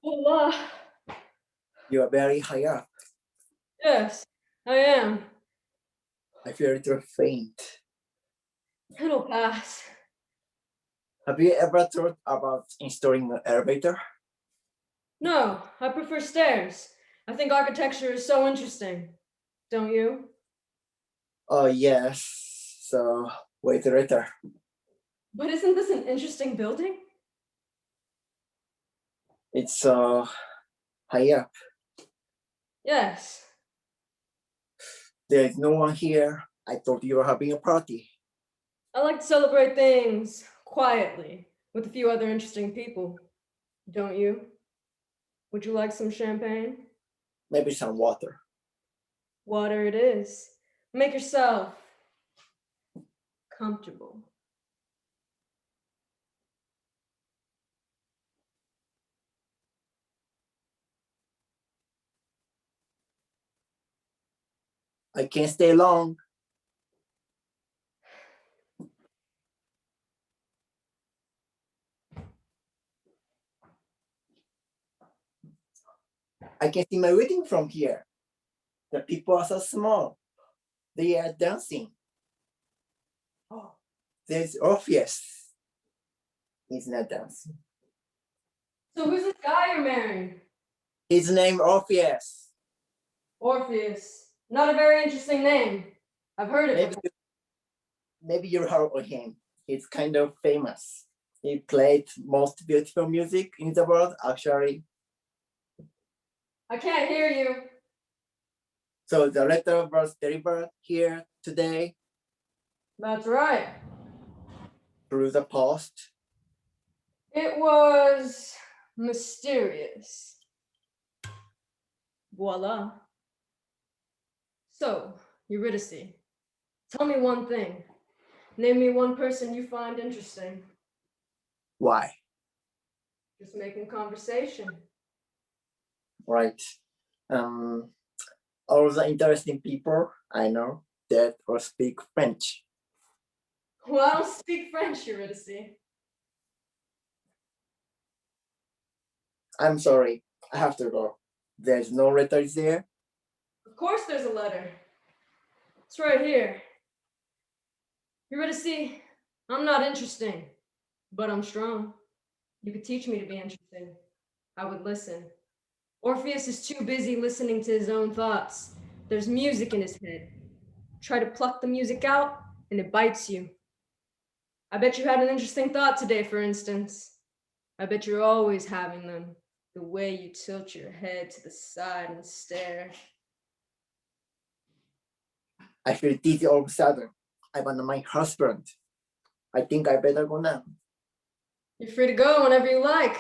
Hola. You are very high up. Yes, I am. I feel a little faint. It'll pass. Have you ever thought about installing an elevator? No, I prefer stairs. I think architecture is so interesting. Don't you? Oh, yes. So, wait later. But isn't this an interesting building? It's high up. Yes. There is no one here. I thought you were having a party. I like to celebrate things quietly with a few other interesting people. Don't you? Would you like some champagne? Maybe some water. Water it is. Make yourself comfortable. I can't stay long. I can see my wedding from here. The people are so small. They are dancing. Oh, there's Orpheus. He's not dancing. So who's this guy you're marrying? His name Orpheus. Orpheus. Not a very interesting name. I've heard it before. Maybe you heard of him. He's kind of famous. He played most beautiful music in the world, actually. I can't hear you. So the letter was delivered here today. That's right. Through the post. It was mysterious. Voila. So, Eurydice, tell me one thing. Name me one person you find interesting. Why? Just making conversation. Right. All the interesting people I know. that or speak French. Well, I don't speak French, Eurydice. I'm sorry, I have to go. There's no letters there. Of course there's a letter. It's right here. Eurydice, I'm not interesting, but I'm strong. You could teach me to be interesting. I would listen. Orpheus is too busy listening to his own thoughts. There's music in his head. Try to pluck the music out, and it bites you. I bet you had an interesting thought today, for instance. I bet you're always having them. The way you tilt your head to the side and stare. I feel dizzy all of a sudden. I want my husband. I think I better go now. You're free to go whenever you like.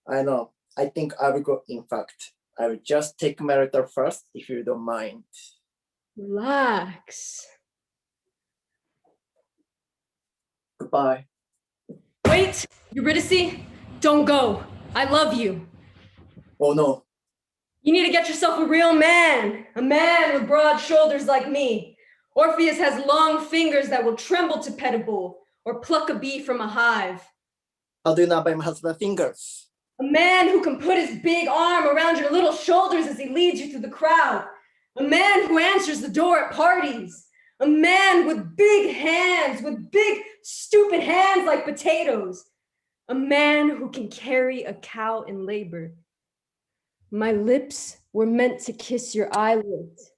I know. I think I will go. In fact, I will just take my letter first, if you don't mind. Relax. Goodbye. Wait, Eurydice, don't go. I love you. Oh no. You need to get yourself a real man, a man with broad shoulders like me. Orpheus has long fingers that will tremble to pet a bull or pluck a bee from a hive. How do you know by my husband's fingers? A man who can put his big arm around your little shoulders as he leads you through the crowd. A man who answers the door at parties. A man with big hands, with big, stupid hands like potatoes. A man who can carry a cow in labor. My lips were meant to kiss your eyelids.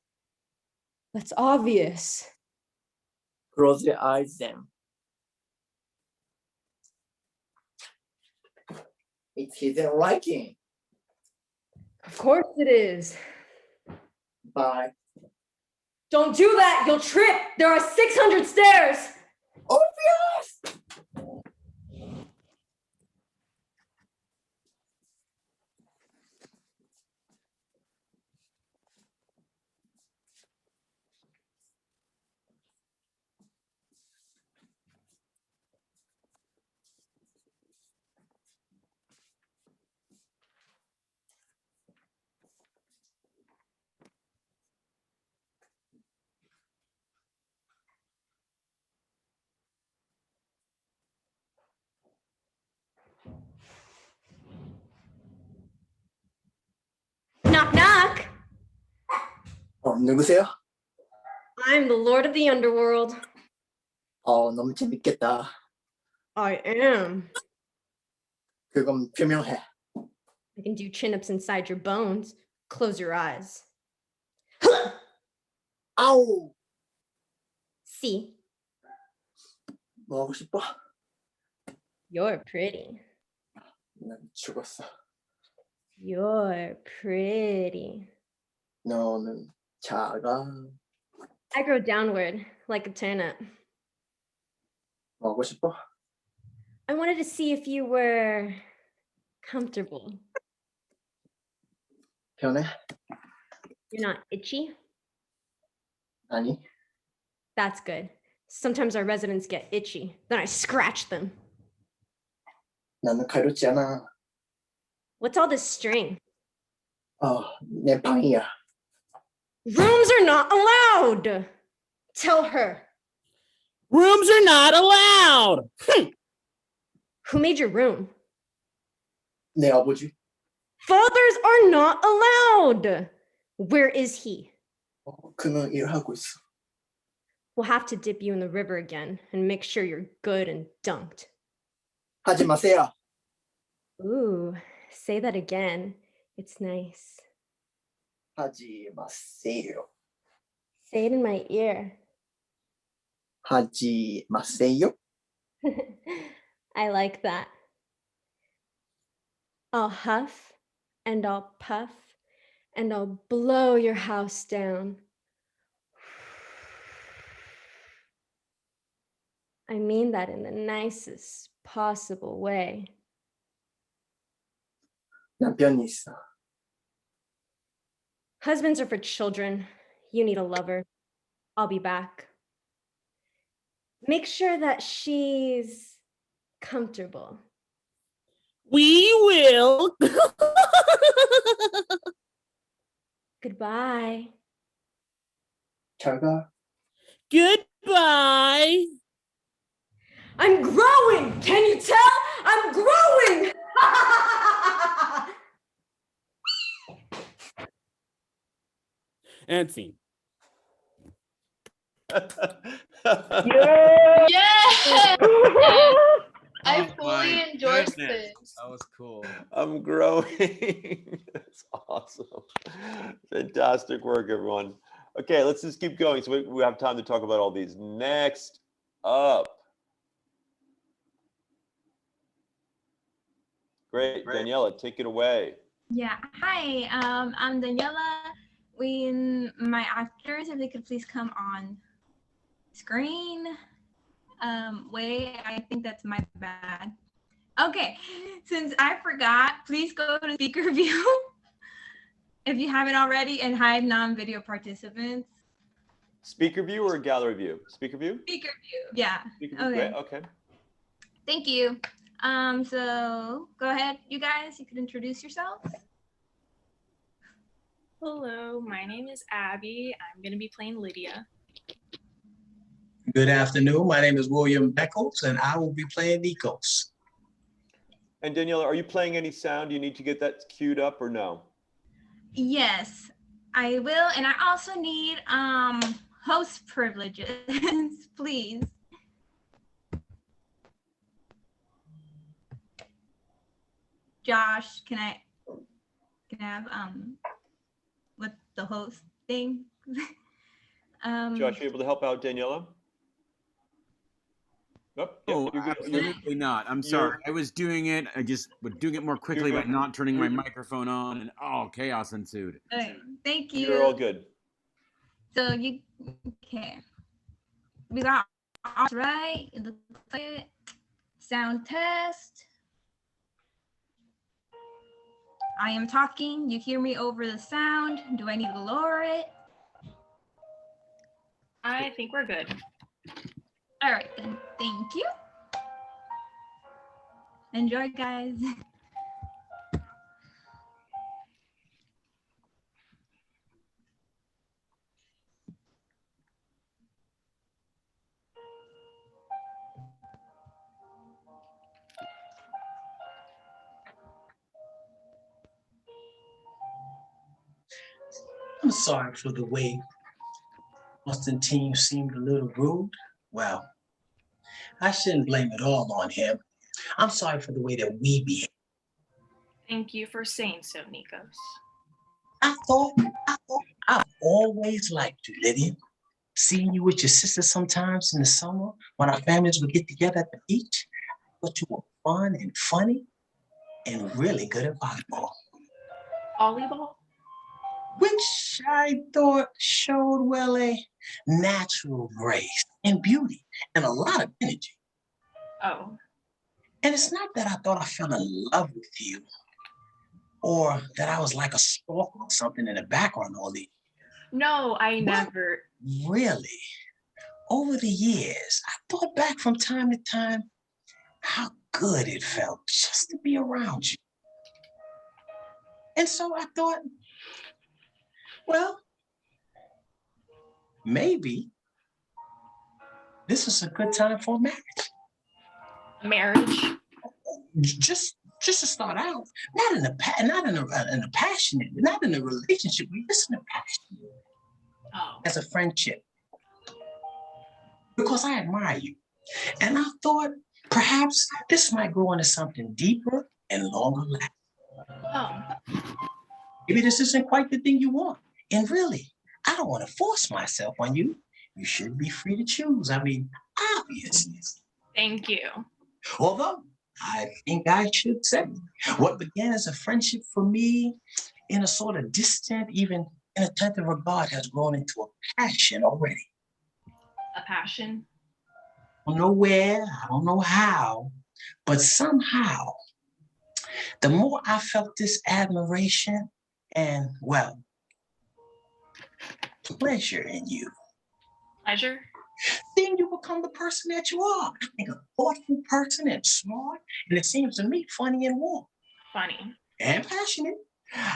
That's obvious. Close your eyes then. It's his liking. Of course it is. Bye. Don't do that, you'll trip. There are 600 stairs. Obvious! Knock, knock. 누구세요? I'm the Lord of the Underworld. 너무 재밌겠다. I am. 그건 표명해. I can do chin-ups inside your bones. Close your eyes. 아우! See, 뭐 하고 싶어? you're pretty. 난 죽었어. You're pretty. 너는 작아. I grow downward like a turnip. 뭐 하고 싶어? I wanted to see if you were comfortable. 편해? You're not itchy? 아니. That's good. Sometimes our residents get itchy. Then I scratch them. 나는 가렵지 않아. What's all this string? 내 방이야. Rooms are not allowed. Tell her. Rooms are not allowed. Who made your room? 내 아버지. Fathers are not allowed. Where is he? 그는 일하고 있어. We'll have to dip you in the river again and make sure you're good and dunked. 하지 마세요. Ooh, say that again. It's nice. 하지 마세요. Say it in my ear. 하지 마세요. I like that. I'll huff and I'll puff and I'll blow your house down. I mean that in the nicest possible way. 남편이 있어. Husbands are for children. You need a lover. I'll be back. Make sure that she's comfortable. We will. Goodbye. Turga. Goodbye. I'm growing! Can you tell? I'm growing! And scene. Yeah! I Oh fully my endorse goodness. this. That was cool. I'm growing. That's awesome. Fantastic work, everyone. Okay, let's just keep going so we have time to talk about all these. Next up. Great. Daniela, take it away. Yeah. Hi. I'm Daniela. My actors, if they could please come on screen. Wait, I think that's my bad. Okay. Since I forgot, please go to speaker view if you haven't already and hide non-video participants. Speaker view or gallery view? Speaker view? Speaker view. Yeah. Speaker view. Okay. Great. Okay. Thank you. So go ahead, you guys. You could introduce yourselves. Hello, my name is Abby. I'm going to be playing Lydia. Good afternoon. My name is William Beckles, and I will be playing Nikos. And Daniela, are you playing any sound? Do you need to get that queued up or no? Yes, I will. And I also need host privileges, please. Josh, can I have with the host thing? Josh, you able to help out Daniela? Nope. Yep, Oh, you're good. absolutely not. I'm sorry. I was doing it. I just was doing it more quickly by not turning my microphone on, and chaos ensued. Okay, thank you. You're all good. So okay. We got all right. It looks like it. Sound test. I am talking. You hear me over the sound. Do I need to lower it? I think we're good. All right, then. Thank you. Enjoy, guys. I'm sorry for the way Austin team seemed a little rude. Well, I shouldn't blame it all on him. I'm sorry for the way that we behaved. Thank you for saying so, Nikos. I've always liked you, Lydia. Seeing you with your sister sometimes in the summer when our families would get together at the beach, I thought you were fun and funny and really good at volleyball. Volleyball? Which I thought showed, well, a natural grace and beauty and a lot of energy. Oh. And it's not that I thought I fell in love with you or that I was like a stalker or something in the background all the No, I never. Really, over the years, I thought back from time to time how good it felt just to be around you. And so I thought, well, maybe this is a good time for a marriage. Marriage? Just to start out, not in a passionate, not in a relationship, just in a passionate, as a friendship. Because I admire you. And I thought perhaps this might grow into something deeper and longer lasting. Oh. Maybe this isn't quite the thing you want. And really, I don't want to force myself on you. You should be free to choose. I mean, obviously. Thank you. Although, I think I should say, what began as a friendship for me in a sort of distant, even inattentive regard has grown into a passion already. A passion? I don't know where, I don't know how, but somehow, the more I felt this admiration and, well, pleasure in you. Pleasure? Seeing you become the person that you are. I think a thoughtful person and smart, and it seems to me funny and warm. Funny. And passionate.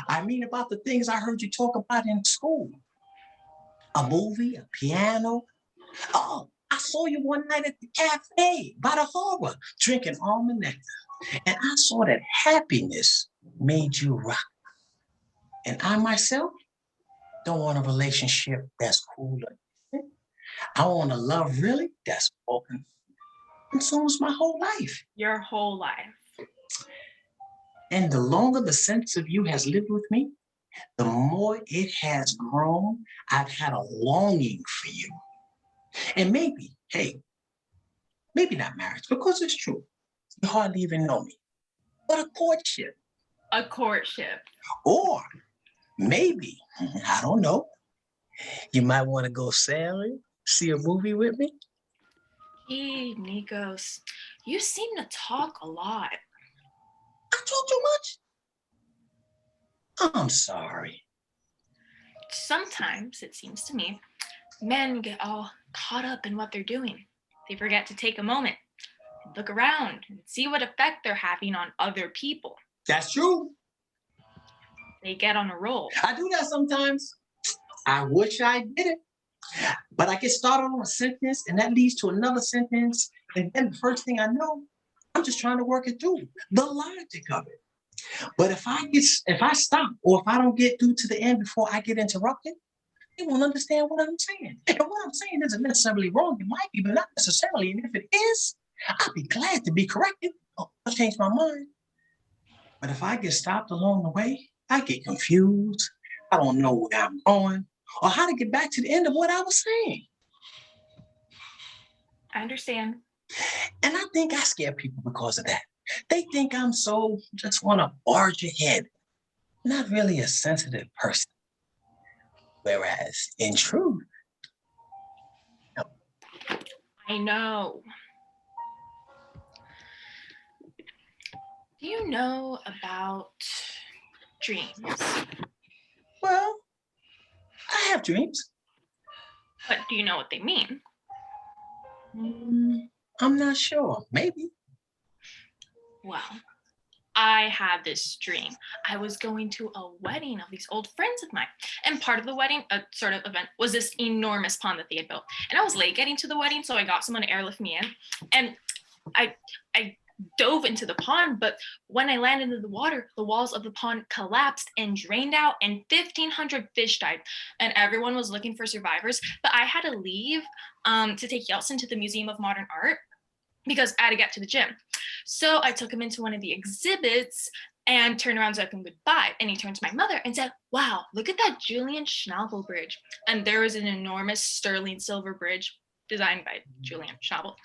I mean about the things I heard you talk about in school. A movie, a piano. Oh, I saw you one night at the cafe by the harbor, drinking almond nectar. And I saw that happiness made you rock. And I myself don't want a relationship that's cool. I want a love really that's open. And so is my whole life. Your whole life. And the longer the sense of you has lived with me, the more it has grown. I've had a longing for you. And maybe, hey, maybe not marriage, because it's true. You hardly even know me. But a courtship. A courtship. Or maybe, I don't know, you might want to go sailing, see a movie with me. Gee, Nikos, you seem to talk a lot. I talk too much? I'm sorry. Sometimes, it seems to me, men get all caught up in what they're doing. They forget to take a moment and look around and see what effect they're having on other people. That's true. They get on a roll. I do that sometimes. I wish I did it. But I get started on a sentence and that leads to another sentence. And then the first thing I know, I'm just trying to work it through, the logic of it. But if I stop or if I don't get through to the end before I get interrupted, they won't understand what I'm saying. And what I'm saying isn't necessarily wrong. It might be, but not necessarily. And if it is, I'll be glad to be corrected. I'll change my mind. But if I get stopped along the way, I get confused. I don't know where I'm going or how to get back to the end of what I was saying. I understand. And I think I scare people because of that. They think I'm so just want to barge ahead. Not really a sensitive person. Whereas in truth, no. I know. Do you know about dreams? Well, I have dreams. But do you know what they mean? I'm not sure. Maybe. Well, I had this dream. I was going to a wedding of these old friends of mine. And part of the wedding, a sort of event, was this enormous pond that they had built. And I was late getting to the wedding, so I got someone to airlift me in. And I dove into the pond, but when I landed into the water, the walls of the pond collapsed and drained out, and 1,500 fish died. And everyone was looking for survivors, but I had to leave to take Yeltsin to the Museum of Modern Art because I had to get to the gym. So I took him into one of the exhibits and turned around to him goodbye. And he turned to my mother and said, "Wow, look at that Julian Schnabel bridge." And there was an enormous sterling silver bridge designed by Julian Schnabel.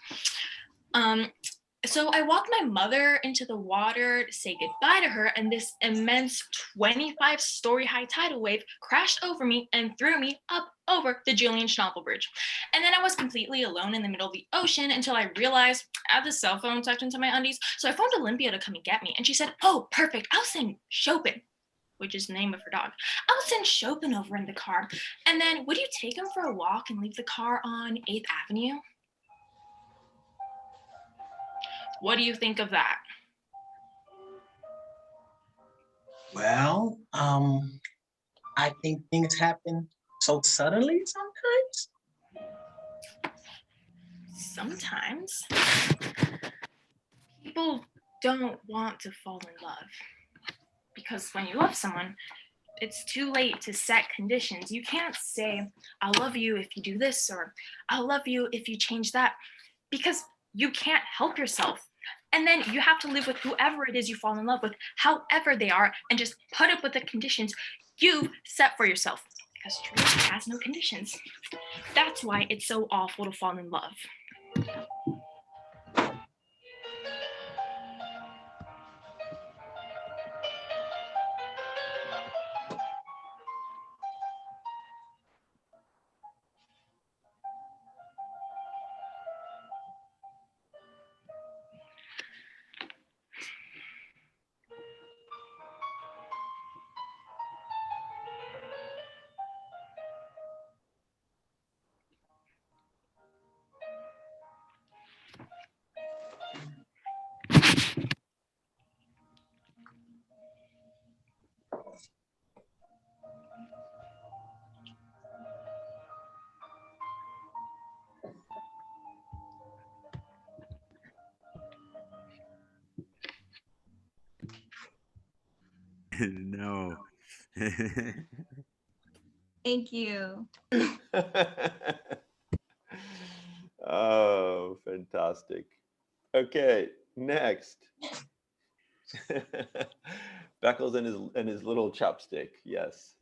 So I walked my mother into the water to say goodbye to her, and this immense 25-story high tidal wave crashed over me and threw me up over the Julian Schnabel Bridge. And then I was completely alone in the middle of the ocean until I realized I had the cell phone tucked into my undies. So I phoned Olympia to come and get me, and she said, "Oh, perfect, I'll send Chopin," which is the name of her dog. "I'll send Chopin over in the car. And then would you take him for a walk and leave the car on 8th Avenue? What do you think of that?" Well, I think things happen so suddenly sometimes. Sometimes people don't want to fall in love because when you love someone, it's too late to set conditions. You can't say, "I'll love you if you do this," or "I'll love you if you change that," because you can't help yourself. And then you have to live with whoever it is you fall in love with, however they are, and just put up with the conditions you've set for yourself, because truth has no conditions. That's why it's so awful to fall in love. No. Thank you. Oh, fantastic. Okay, next. Beckles and his little chopstick. Yes.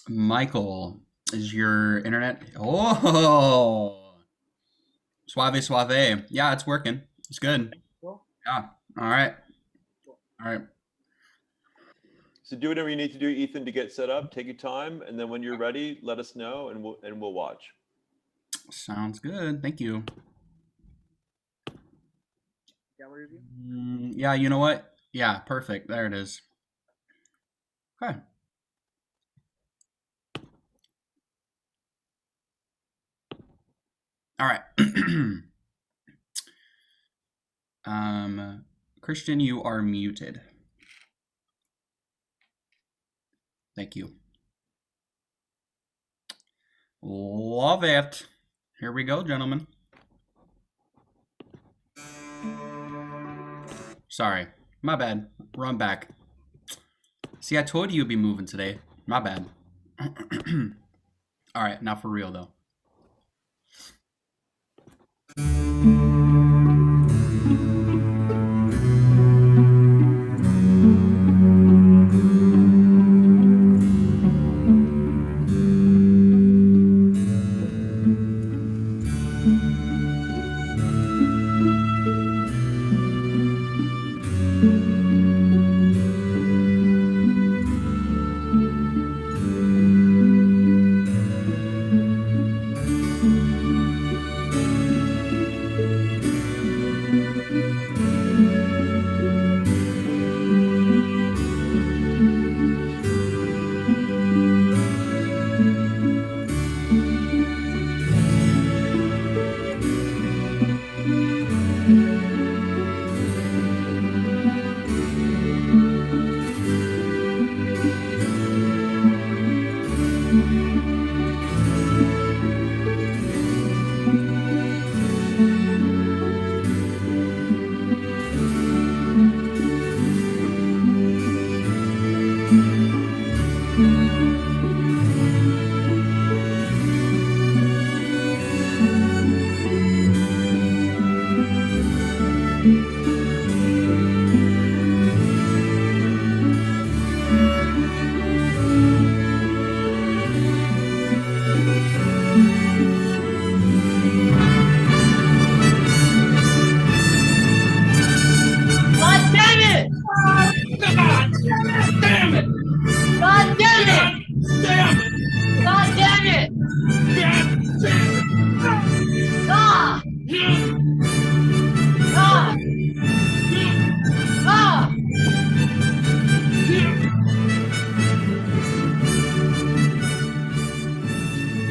Michael, is your internet? Oh, suave, suave. Yeah, it's working. It's good. Yeah. All right. All right. So do whatever you need to do, Ethan, to get set up. Take your time, and then when you're ready, let us know, and we'll watch. Sounds good. Thank you. Yeah, you know what? Yeah, perfect. There it is. Okay. All right. Christian, you are muted. Thank you. Love it. Here we go, gentlemen. Sorry. My bad. Run back. See, I told you you'd be moving today. My bad. All right, now for real, though.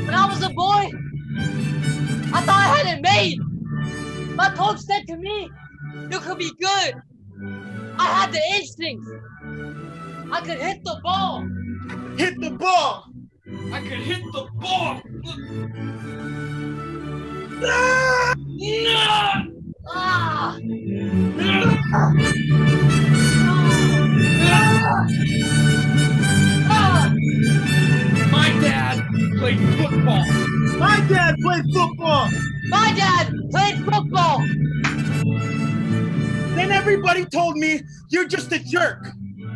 When I was a boy, I thought I had it made. My coach said to me, you could be good. I had the instincts. I could hit the ball. Hit the ball. I could hit the ball. Ah! Ah! My dad played football. My dad played football. My dad played football. Then everybody told me you're just a jerk.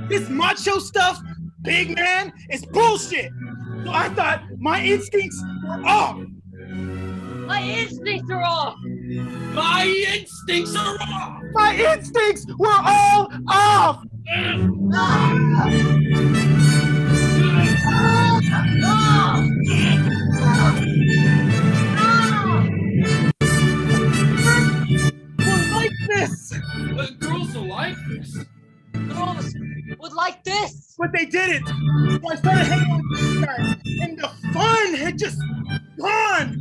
This macho stuff, big man, is bullshit. So I thought my instincts were off. My instincts are off. My instincts are off. My instincts were all off. Would like this. Girls will like this. Girls would like this. But they didn't. So I started hanging with these guys, and the fun had just gone.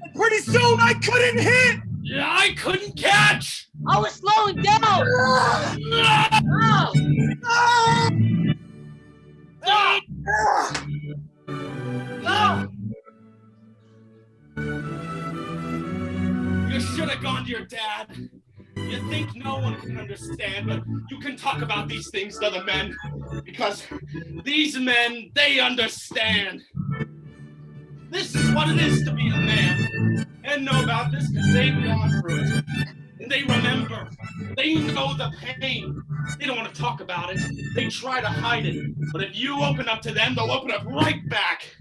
And pretty soon I couldn't hit. Yeah, I couldn't catch. I was slowing down. gone to your dad. You think no one can understand, but you can talk about these things to other men, because these men, they understand. This is what it is to be a man, and know about this because they've gone through it. And they remember. They know the pain. They don't want to talk about it. They try to hide it. But if you open up to them, they'll open up right back.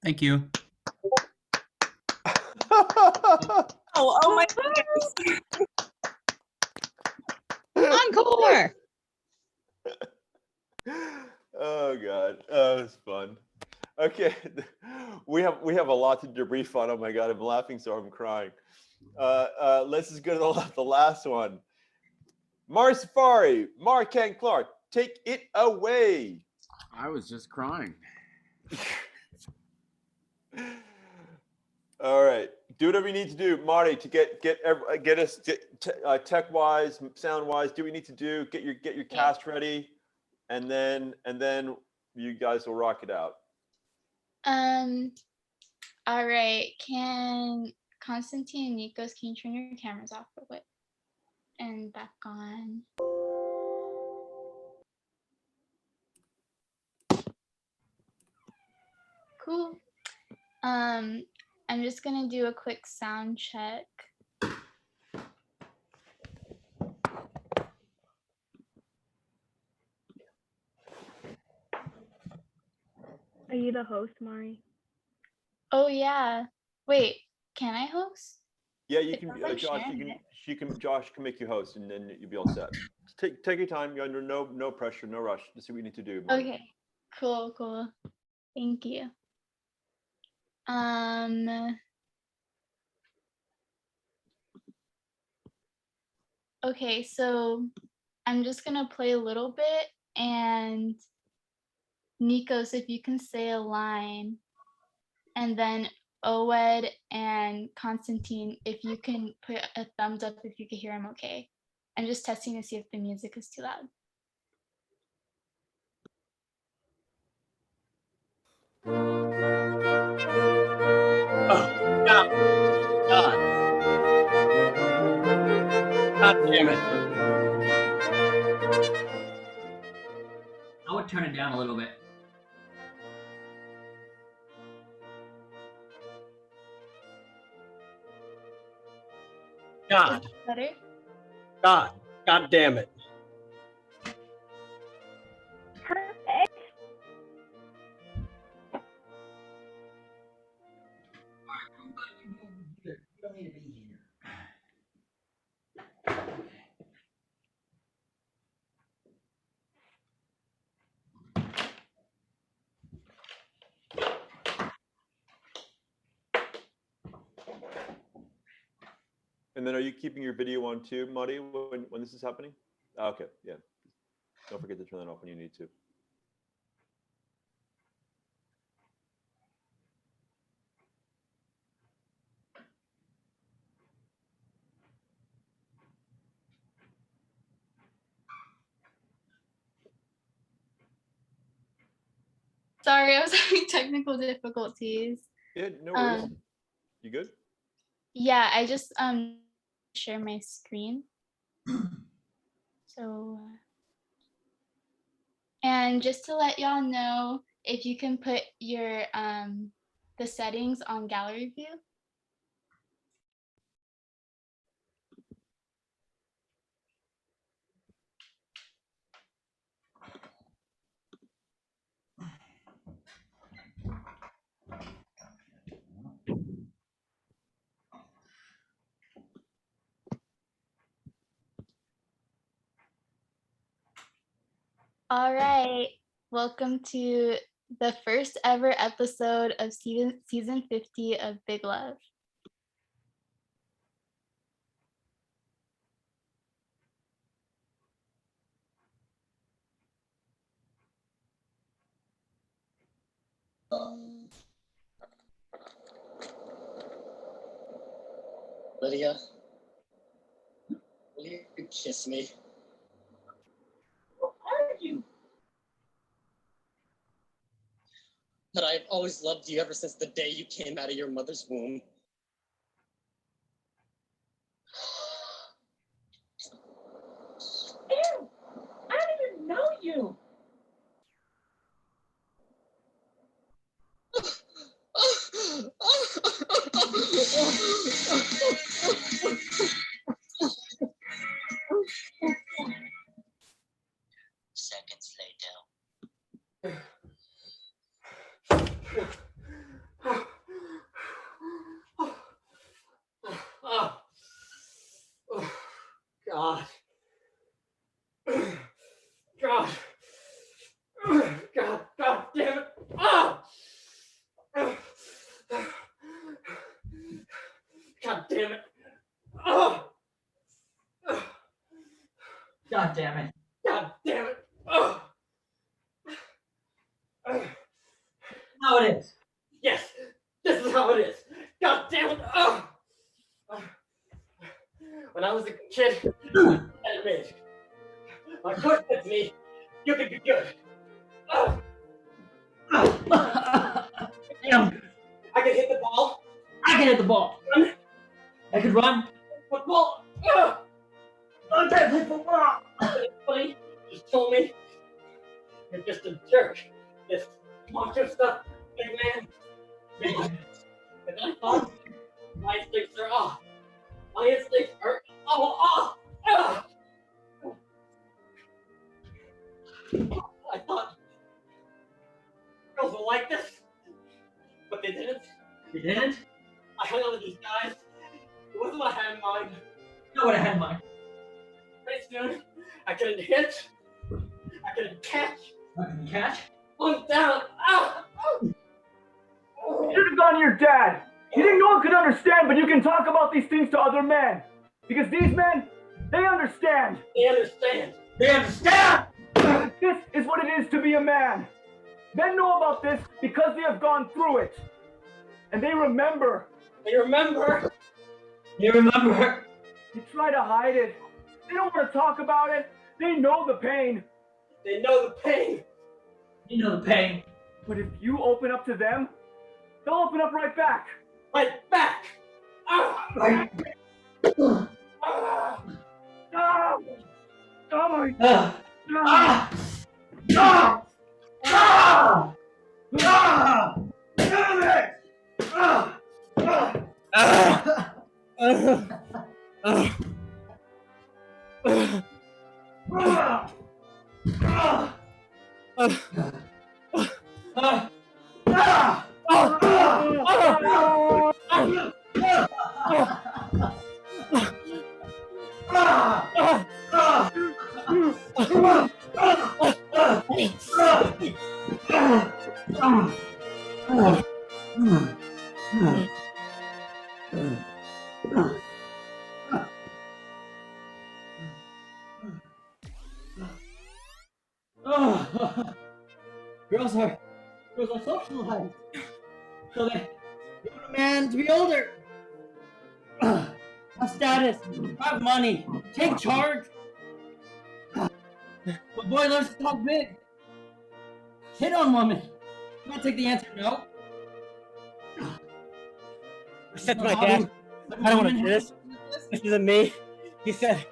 Thank you. Oh my goodness. Encore. Oh God, oh, it's fun. Okay, we have a lot to debrief on. Oh my God, I'm laughing so I'm crying. Let's just go to the last one. Mari Safari, Mark Clark, take it away. I was just crying. All right, do whatever you need to do, Marty, to get us tech wise, sound wise. Do what you need to do. Get your cast ready, and then you guys will rock it out. All right. Can Constantine and Nikos, can you turn your cameras off real quick? And back on. Cool. I'm just gonna do a quick sound check. Are you the host, Mari? Oh yeah. Wait, can I host? Yeah, you can. like Josh, Josh can make you host, and then you'll be all set. Take your time. You're under no pressure, no rush. Just see what you need to do, Marty. Okay. Cool. Thank you. Okay, so I'm just gonna play a little bit, and Nikos, if you can say a line, and then Oed and Constantine, if you can put a thumbs up if you can hear him okay. I'm just testing to see if the music is too loud. Oh, God. God damn it. I would turn it down a little bit. God. Better? God damn it. Perfect. You don't need to be here. And then, are you keeping your video on too, Marty, when this is happening? Okay, yeah. Don't forget to turn that off when you need to. Sorry, I was having technical difficulties. Yeah, no worries. You good? Yeah, I just share my screen. So and just to let y'all know, if you can put your the settings on gallery view. All right, welcome to the first ever episode of season 50 of Big Love. Lydia, will you kiss me? Are you? But I've always loved you ever since the day you came out of your mother's womb. Ew! I don't even know you. Seconds later. God. God. God damn it. Ah! God damn it. Oh! God damn it. God damn it. Oh! How it is. Yes, this is how it is. God damn it. Oh! When I was a kid, I admit, my coach said to me, you can be good. Oh! Damn. I can hit the ball. I can hit the ball. Run. I could run. Football. Oh! I can't play football. Buddy just told me you're just a jerk. This macho stuff, big man. And I thought my instincts are off. My instincts are all off. Ah! I thought girls were like this, but they didn't. You didn't? I hung out with these guys. It wasn't what I had in mind. You know what I had in mind. Pretty soon, I couldn't hit. I couldn't catch. I couldn't catch? I'm down. Ah! Oh! Oh! You should have gone to your dad. You think no one could understand, but you can talk about these things to other men. Because these men, they understand. They understand. They understand! This is what it is to be a man. Men know about this because they have gone through it. And they remember. They remember. You remember? They try to hide it. They don't want to talk about it. They know the pain. They know the pain. You know the pain. But if you open up to them, they'll open up right back. Right back. Ah! Right. Ah! Ah! Ah! Oh my Ah! God. Ah! Ah! Ah! Damn it! Ah! Ah! Girls are socialized. So they want a man to be older. Have status, have money, take charge. But boy learns to talk big. Hit on women. Not take the answer no. I said to my dad, I don't want to do this. This isn't me. He said,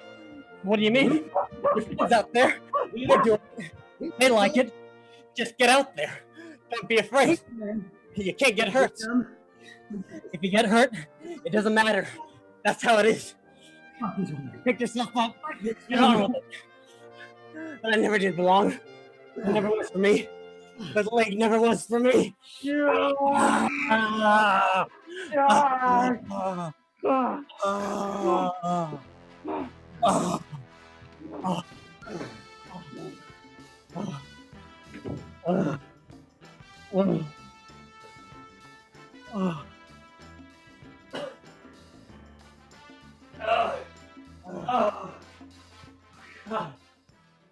what do you mean? There's kids out there. They're doing it. They like it. Just get out there. Don't be afraid. You can't get hurt. If you get hurt, it doesn't matter. That's how it is. Pick yourself up. Get on with it. But I never did belong. It never was for me. But leg never was for me.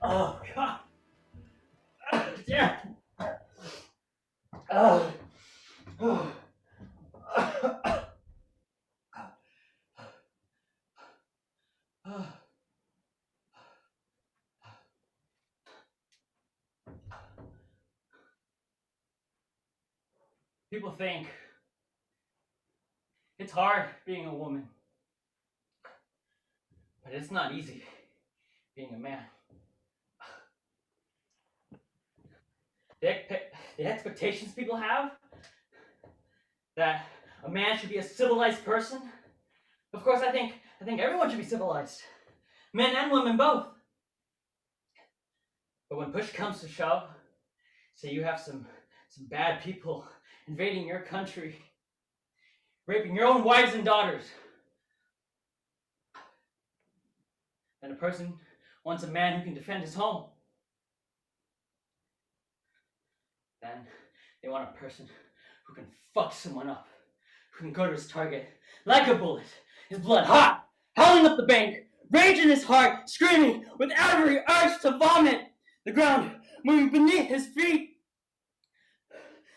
Oh God. Yeah. People think it's hard being a woman, but it's not easy being a man. The expectations people have that a man should be a civilized person. Of course, I think everyone should be civilized, men and women both. But when push comes to shove, say you have some bad people invading your country, raping your own wives and daughters, Then a person wants a man who can defend his home. Then they want a person who can fuck someone up, who can go to his target like a bullet, his blood hot, howling up the bank, rage in his heart, screaming with every urge to vomit, the ground moving beneath his feet,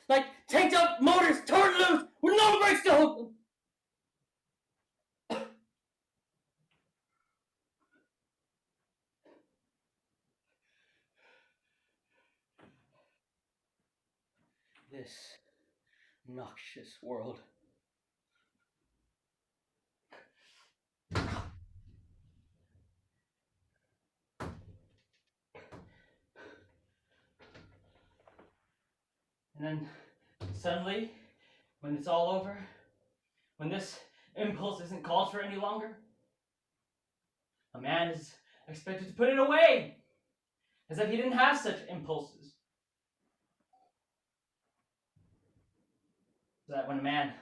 like tanked up motors torn loose with no brakes to hold them. This noxious world. And then suddenly, when it's all over, when this impulse isn't called for any longer, a man is expected to put it away, as if he didn't have such impulses. So that when a man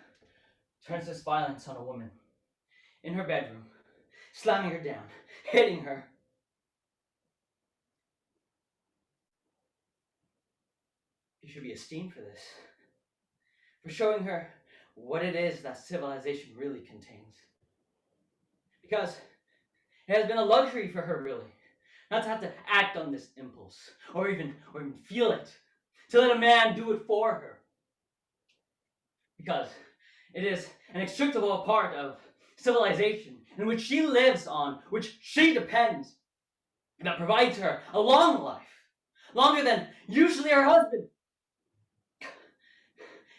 turns his violence on a woman in her bedroom, slamming her down, hitting her, he should be esteemed for this, for showing her what it is that civilization really contains. Because it has been a luxury for her, really, not to have to act on this impulse, or even feel it, to let a man do it for her. Because it is an inextricable part of civilization in which she lives on, which she depends, that provides her a long life, longer than usually her husband.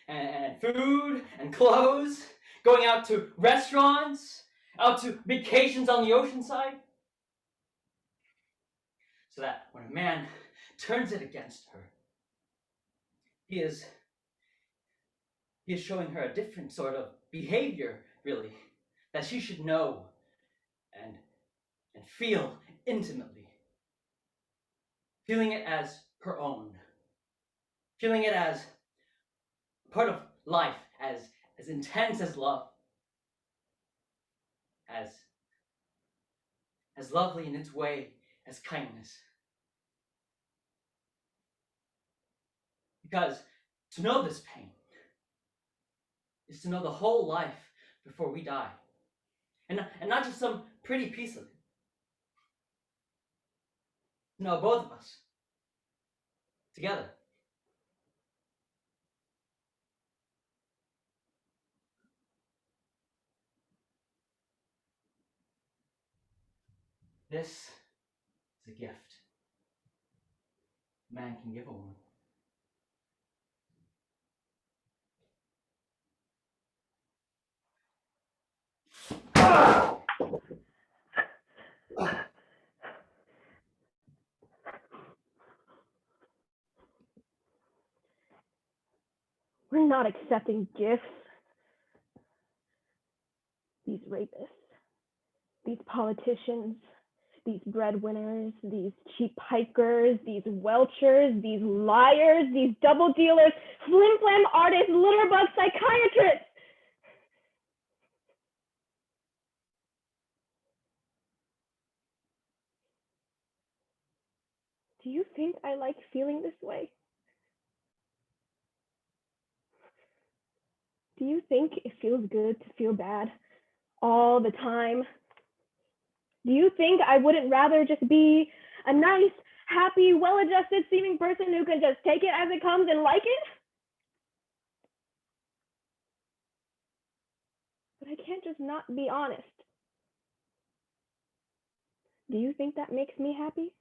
And food and clothes, going out to restaurants, out to vacations on the ocean side. So that when a man turns it against her, he is showing her a different sort of behavior, really, that she should know and feel intimately. Feeling it as her own. Feeling it as part of life, as intense as love. As lovely in its way as kindness. Because to know this pain is to know the whole life before we die. And not just some pretty piece of it. No, both of us. Together. This is a gift a man can give a woman. We're not accepting gifts. These rapists, these politicians, these breadwinners, these cheap hikers, these welchers, these liars, these double dealers, flim-flam artists, litterbug psychiatrists. Do you think I like feeling this way? Do you think it feels good to feel bad all the time? Do you think I wouldn't rather just be a nice, happy, well-adjusted seeming person who can just take it as it comes and like it? But I can't just not be honest. Do you think that makes me happy?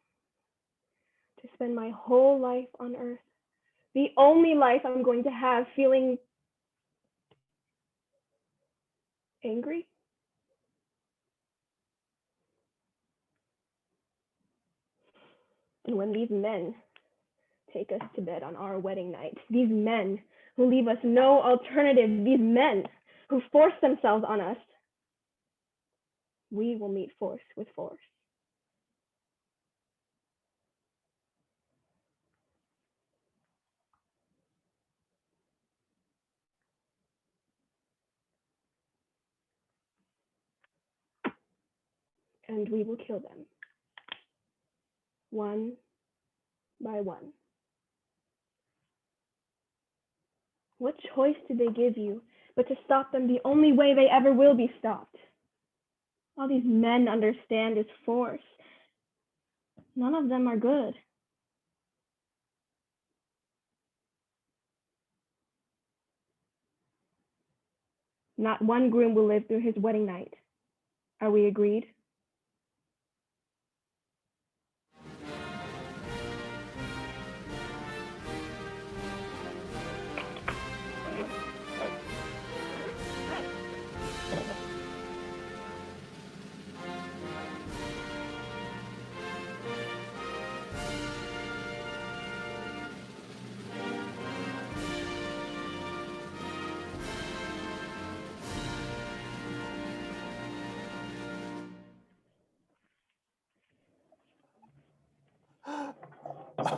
To spend my whole life on Earth, the only life I'm going to have, feeling angry? And when these men take us to bed on our wedding night, these men who leave us no alternative, these men who force themselves on us, we will meet force with force. and we will kill them. One by one. What choice did they give you but to stop them the only way they ever will be stopped? All these men understand is force. None of them are good. Not one groom will live through his wedding night. Are we agreed?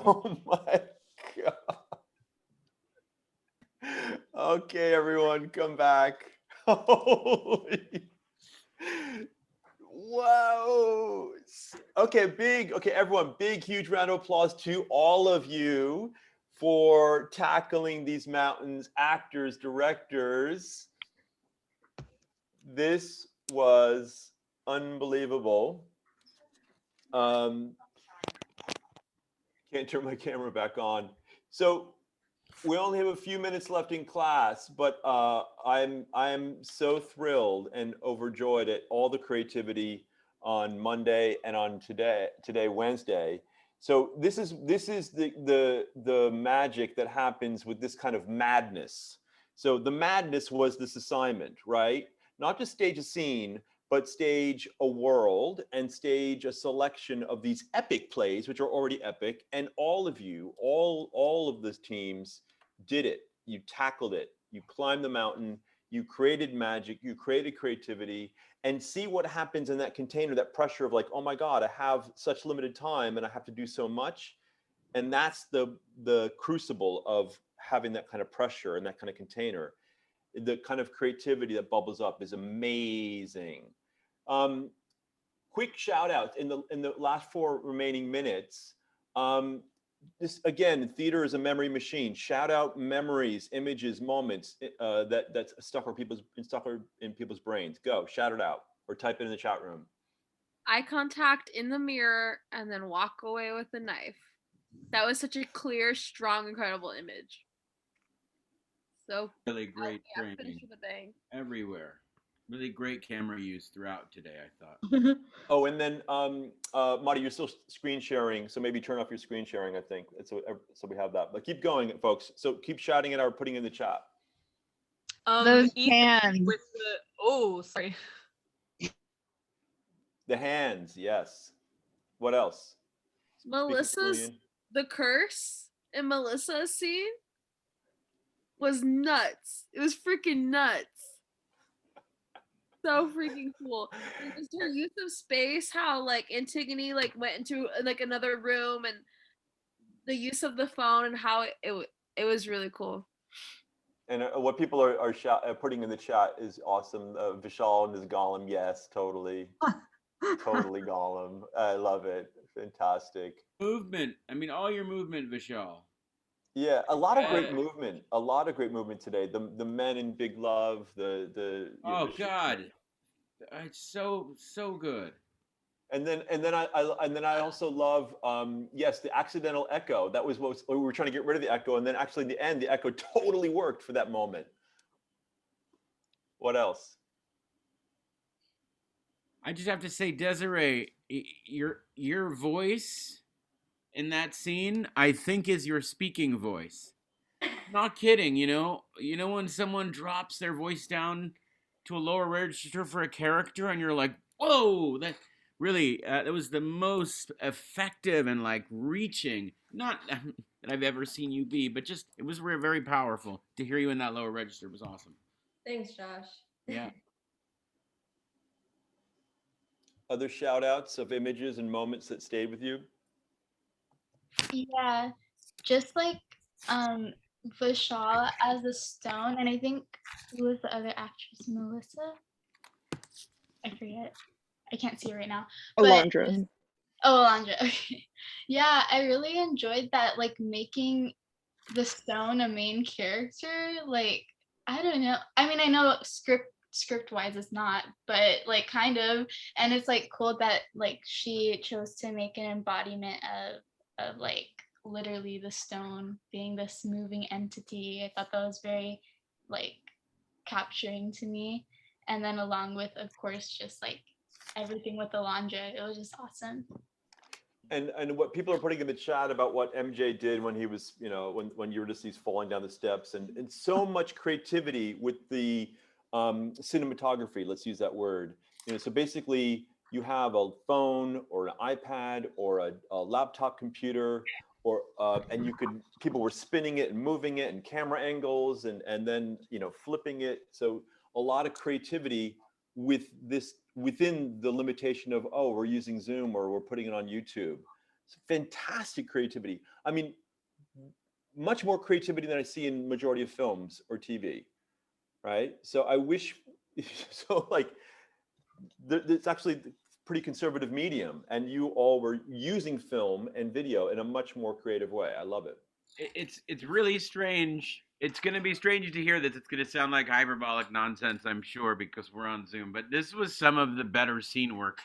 Oh my God. Okay, everyone, come back. Holy. Whoa. Okay, everyone, big, huge round of applause to all of you for tackling these mountains, actors, directors. This was unbelievable. Can't turn my camera back on. So we only have a few minutes left in class, but I'm so thrilled and overjoyed at all the creativity on Monday and on today Wednesday. So this is the magic that happens with this kind of madness. So the madness was this assignment, right? Not just stage a scene, but stage a world and stage a selection of these epic plays, which are already epic. And all of you, all of the teams did it. You tackled it. You climbed the mountain. You created magic. You created creativity. And see what happens in that container, that pressure of like, oh my God, I have such limited time and I have to do so much. And that's the crucible of having that kind of pressure and that kind of container. The kind of creativity that bubbles up is amazing. Quick shout out in the last 4 remaining minutes. This again, theater is a memory machine. Shout out memories, images, moments that stuck in people's brains. Go, shout it out or type it in the chat room. Eye contact in the mirror and then walk away with a knife. That was such a clear, strong, incredible image. So Really great finish framing with a bang. everywhere. Really great camera use throughout today, I thought. Oh, and then Marty, you're still screen sharing, so maybe turn off your screen sharing, I think. So we have that. But keep going, folks. So keep shouting it out or putting it in the chat. Those Ethan hands. with the sorry. The hands, yes. What else? Melissa's the curse in Melissa's scene was nuts. It was freaking nuts. So freaking cool. And just her use of space, how like Antigone like went into like another room, and the use of the phone and how it was really cool. And what people are putting in the chat is awesome. Vishal and his Gollum, yes, totally. Totally Gollum. I love it. Fantastic. Movement. I mean, all your movement, Vishal. Yeah, a lot of great movement. A lot of great movement today. The men in Big Love. Oh God, it's so good. And then I also love yes, the accidental echo. That was what we were trying to get rid of the echo, and then actually in the end the echo totally worked for that moment. What else? I just have to say, Desiree, your voice in that scene, I think, is your speaking voice. Not kidding, you know when someone drops their voice down to a lower register for a character, and you're like, whoa, that really that was the most effective and like reaching, not that I've ever seen you be, but just it was very powerful to hear you in that lower register. It was awesome. Thanks, Josh. Yeah. Other shout outs of images and moments that stayed with you? Yeah, just like Vishal as the stone, and I think who was the other actress, Melissa? I forget. I can't see it right now. But Alondra. oh, Alondra. Okay. Yeah, I really enjoyed that, like making the stone a main character. Like, I don't know. I mean, I know script wise it's not, but like kind of. And it's like cool that like she chose to make an embodiment of like literally the stone being this moving entity. I thought that was very like capturing to me. And then along with, of course, just like everything with Alondra, it was just awesome. And what people are putting in the chat about what MJ did when he was, you know, when Eurydice falling down the steps, and so much creativity with the cinematography. Let's use that word. You know, so basically you have a phone or an iPad or a laptop computer, or and you could, people were spinning it and moving it and camera angles and then, you know, flipping it. So a lot of creativity with this within the limitation of, oh, we're using Zoom or we're putting it on YouTube. It's fantastic creativity. I mean, much more creativity than I see in majority of films or TV, right? So I wish, so like, it's actually pretty conservative medium, and you all were using film and video in a much more creative way. I love it. It's really strange. It's going to be strange to hear this. It's going to sound like hyperbolic nonsense, I'm sure, because we're on Zoom. But this was some of the better scene work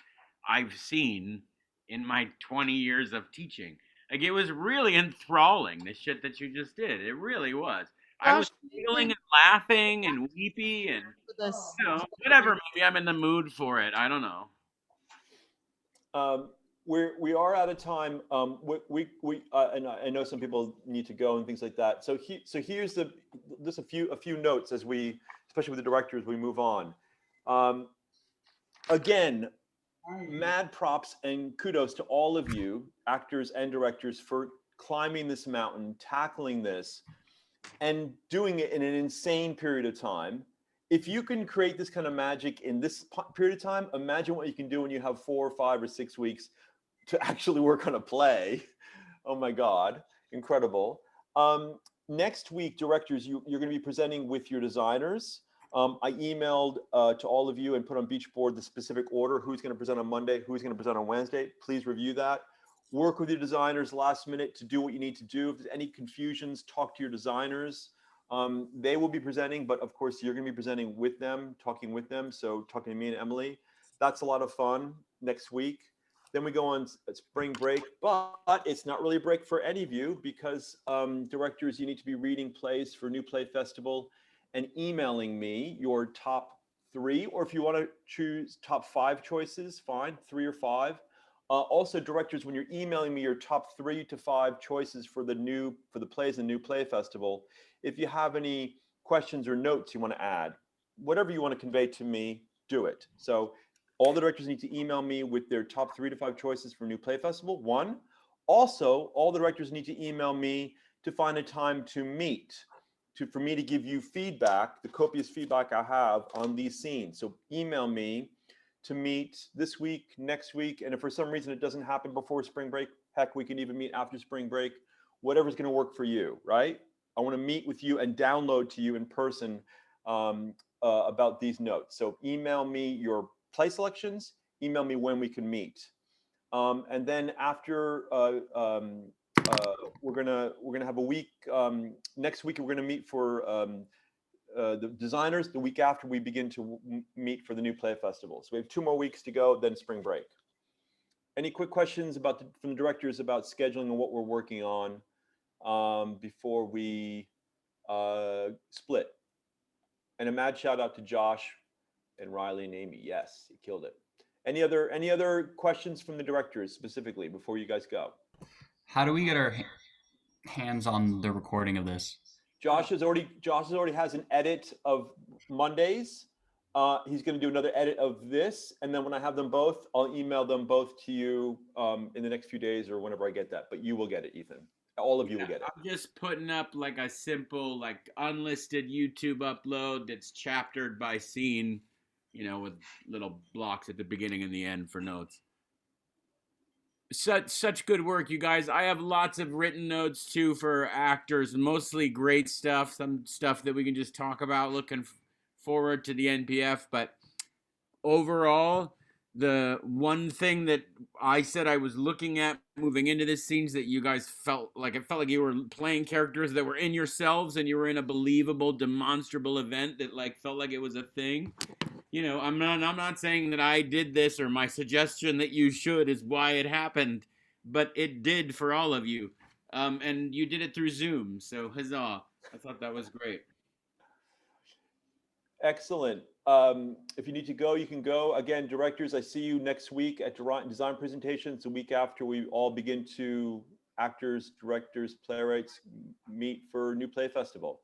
I've seen in my 20 years of teaching. Like, it was really enthralling, the shit that you just did. It really was. I was feeling and laughing and weepy and, you know, whatever. Maybe I'm in the mood for it. I don't know. We are out of time. And I know some people need to go and things like that. So here's just a few notes as we, especially with the directors, we move on. Again, mad props and kudos to all of you, actors and directors, for climbing this mountain, tackling this, and doing it in an insane period of time. If you can create this kind of magic in this period of time, imagine what you can do when you have 4 or 5 or 6 weeks to actually work on a play. Oh my God, incredible. Next week, directors, you're going to be presenting with your designers. I emailed to all of you and put on Beachboard the specific order, who's going to present on Monday, who's going to present on Wednesday. Please review that. Work with your designers last minute to do what you need to do. If there's any confusions, talk to your designers. They will be presenting, but of course you're going to be presenting with them, talking with them. So talking to me and Emily, that's a lot of fun next week. Then we go on spring break, but it's not really a break for any of you because directors, you need to be reading plays for New Play Festival and emailing me your top 3, or if you want to choose top 5 choices, fine, 3 or 5. Also, directors, when you're emailing me your top 3 to 5 choices for the plays in New Play Festival, if you have any questions or notes you want to add, whatever you want to convey to me, do it. So all the directors need to email me with their top 3 to 5 choices for New Play Festival, 1. Also, all the directors need to email me to find a time to meet, for me to give you feedback, the copious feedback I have on these scenes. So email me to meet this week, next week, and if for some reason it doesn't happen before spring break, heck, we can even meet after spring break, whatever's going to work for you, right? I want to meet with you and download to you in person about these notes. So email me your play selections, email me when we can meet. And then after we're gonna have a week. Next week we're gonna meet for the designers. The week after we begin to meet for the New Play Festival. So we have 2 more weeks to go, then spring break. Any quick questions from the directors about scheduling and what we're working on before we split? And a mad shout out to Josh and Riley and Amy. Yes, he killed it. Any other questions from the directors specifically before you guys go? How do we get our hands on the recording of this? Josh already has an edit of Mondays. He's going to do another edit of this, and then when I have them both, I'll email them both to you in the next few days or whenever I get that. But you will get it, Ethan. All of you will get it. I'm just putting up like a simple, like unlisted YouTube upload that's chaptered by scene, you know, with little blocks at the beginning and the end for notes. Such good work, you guys. I have lots of written notes too for actors, mostly great stuff, some stuff that we can just talk about looking forward to the NPF. But overall, the one thing that I said I was looking at moving into this scenes that you guys felt like you were playing characters that were in yourselves and you were in a believable, demonstrable event that like felt like it was a thing. You know, I'm not saying that I did this or my suggestion that you should is why it happened, but it did for all of you. And you did it through Zoom, so huzzah. I thought that was great. Excellent. If you need to go, you can go. Again, directors, I see you next week at design presentations. The week after, we all begin to actors, directors, playwrights meet for New Play Festival.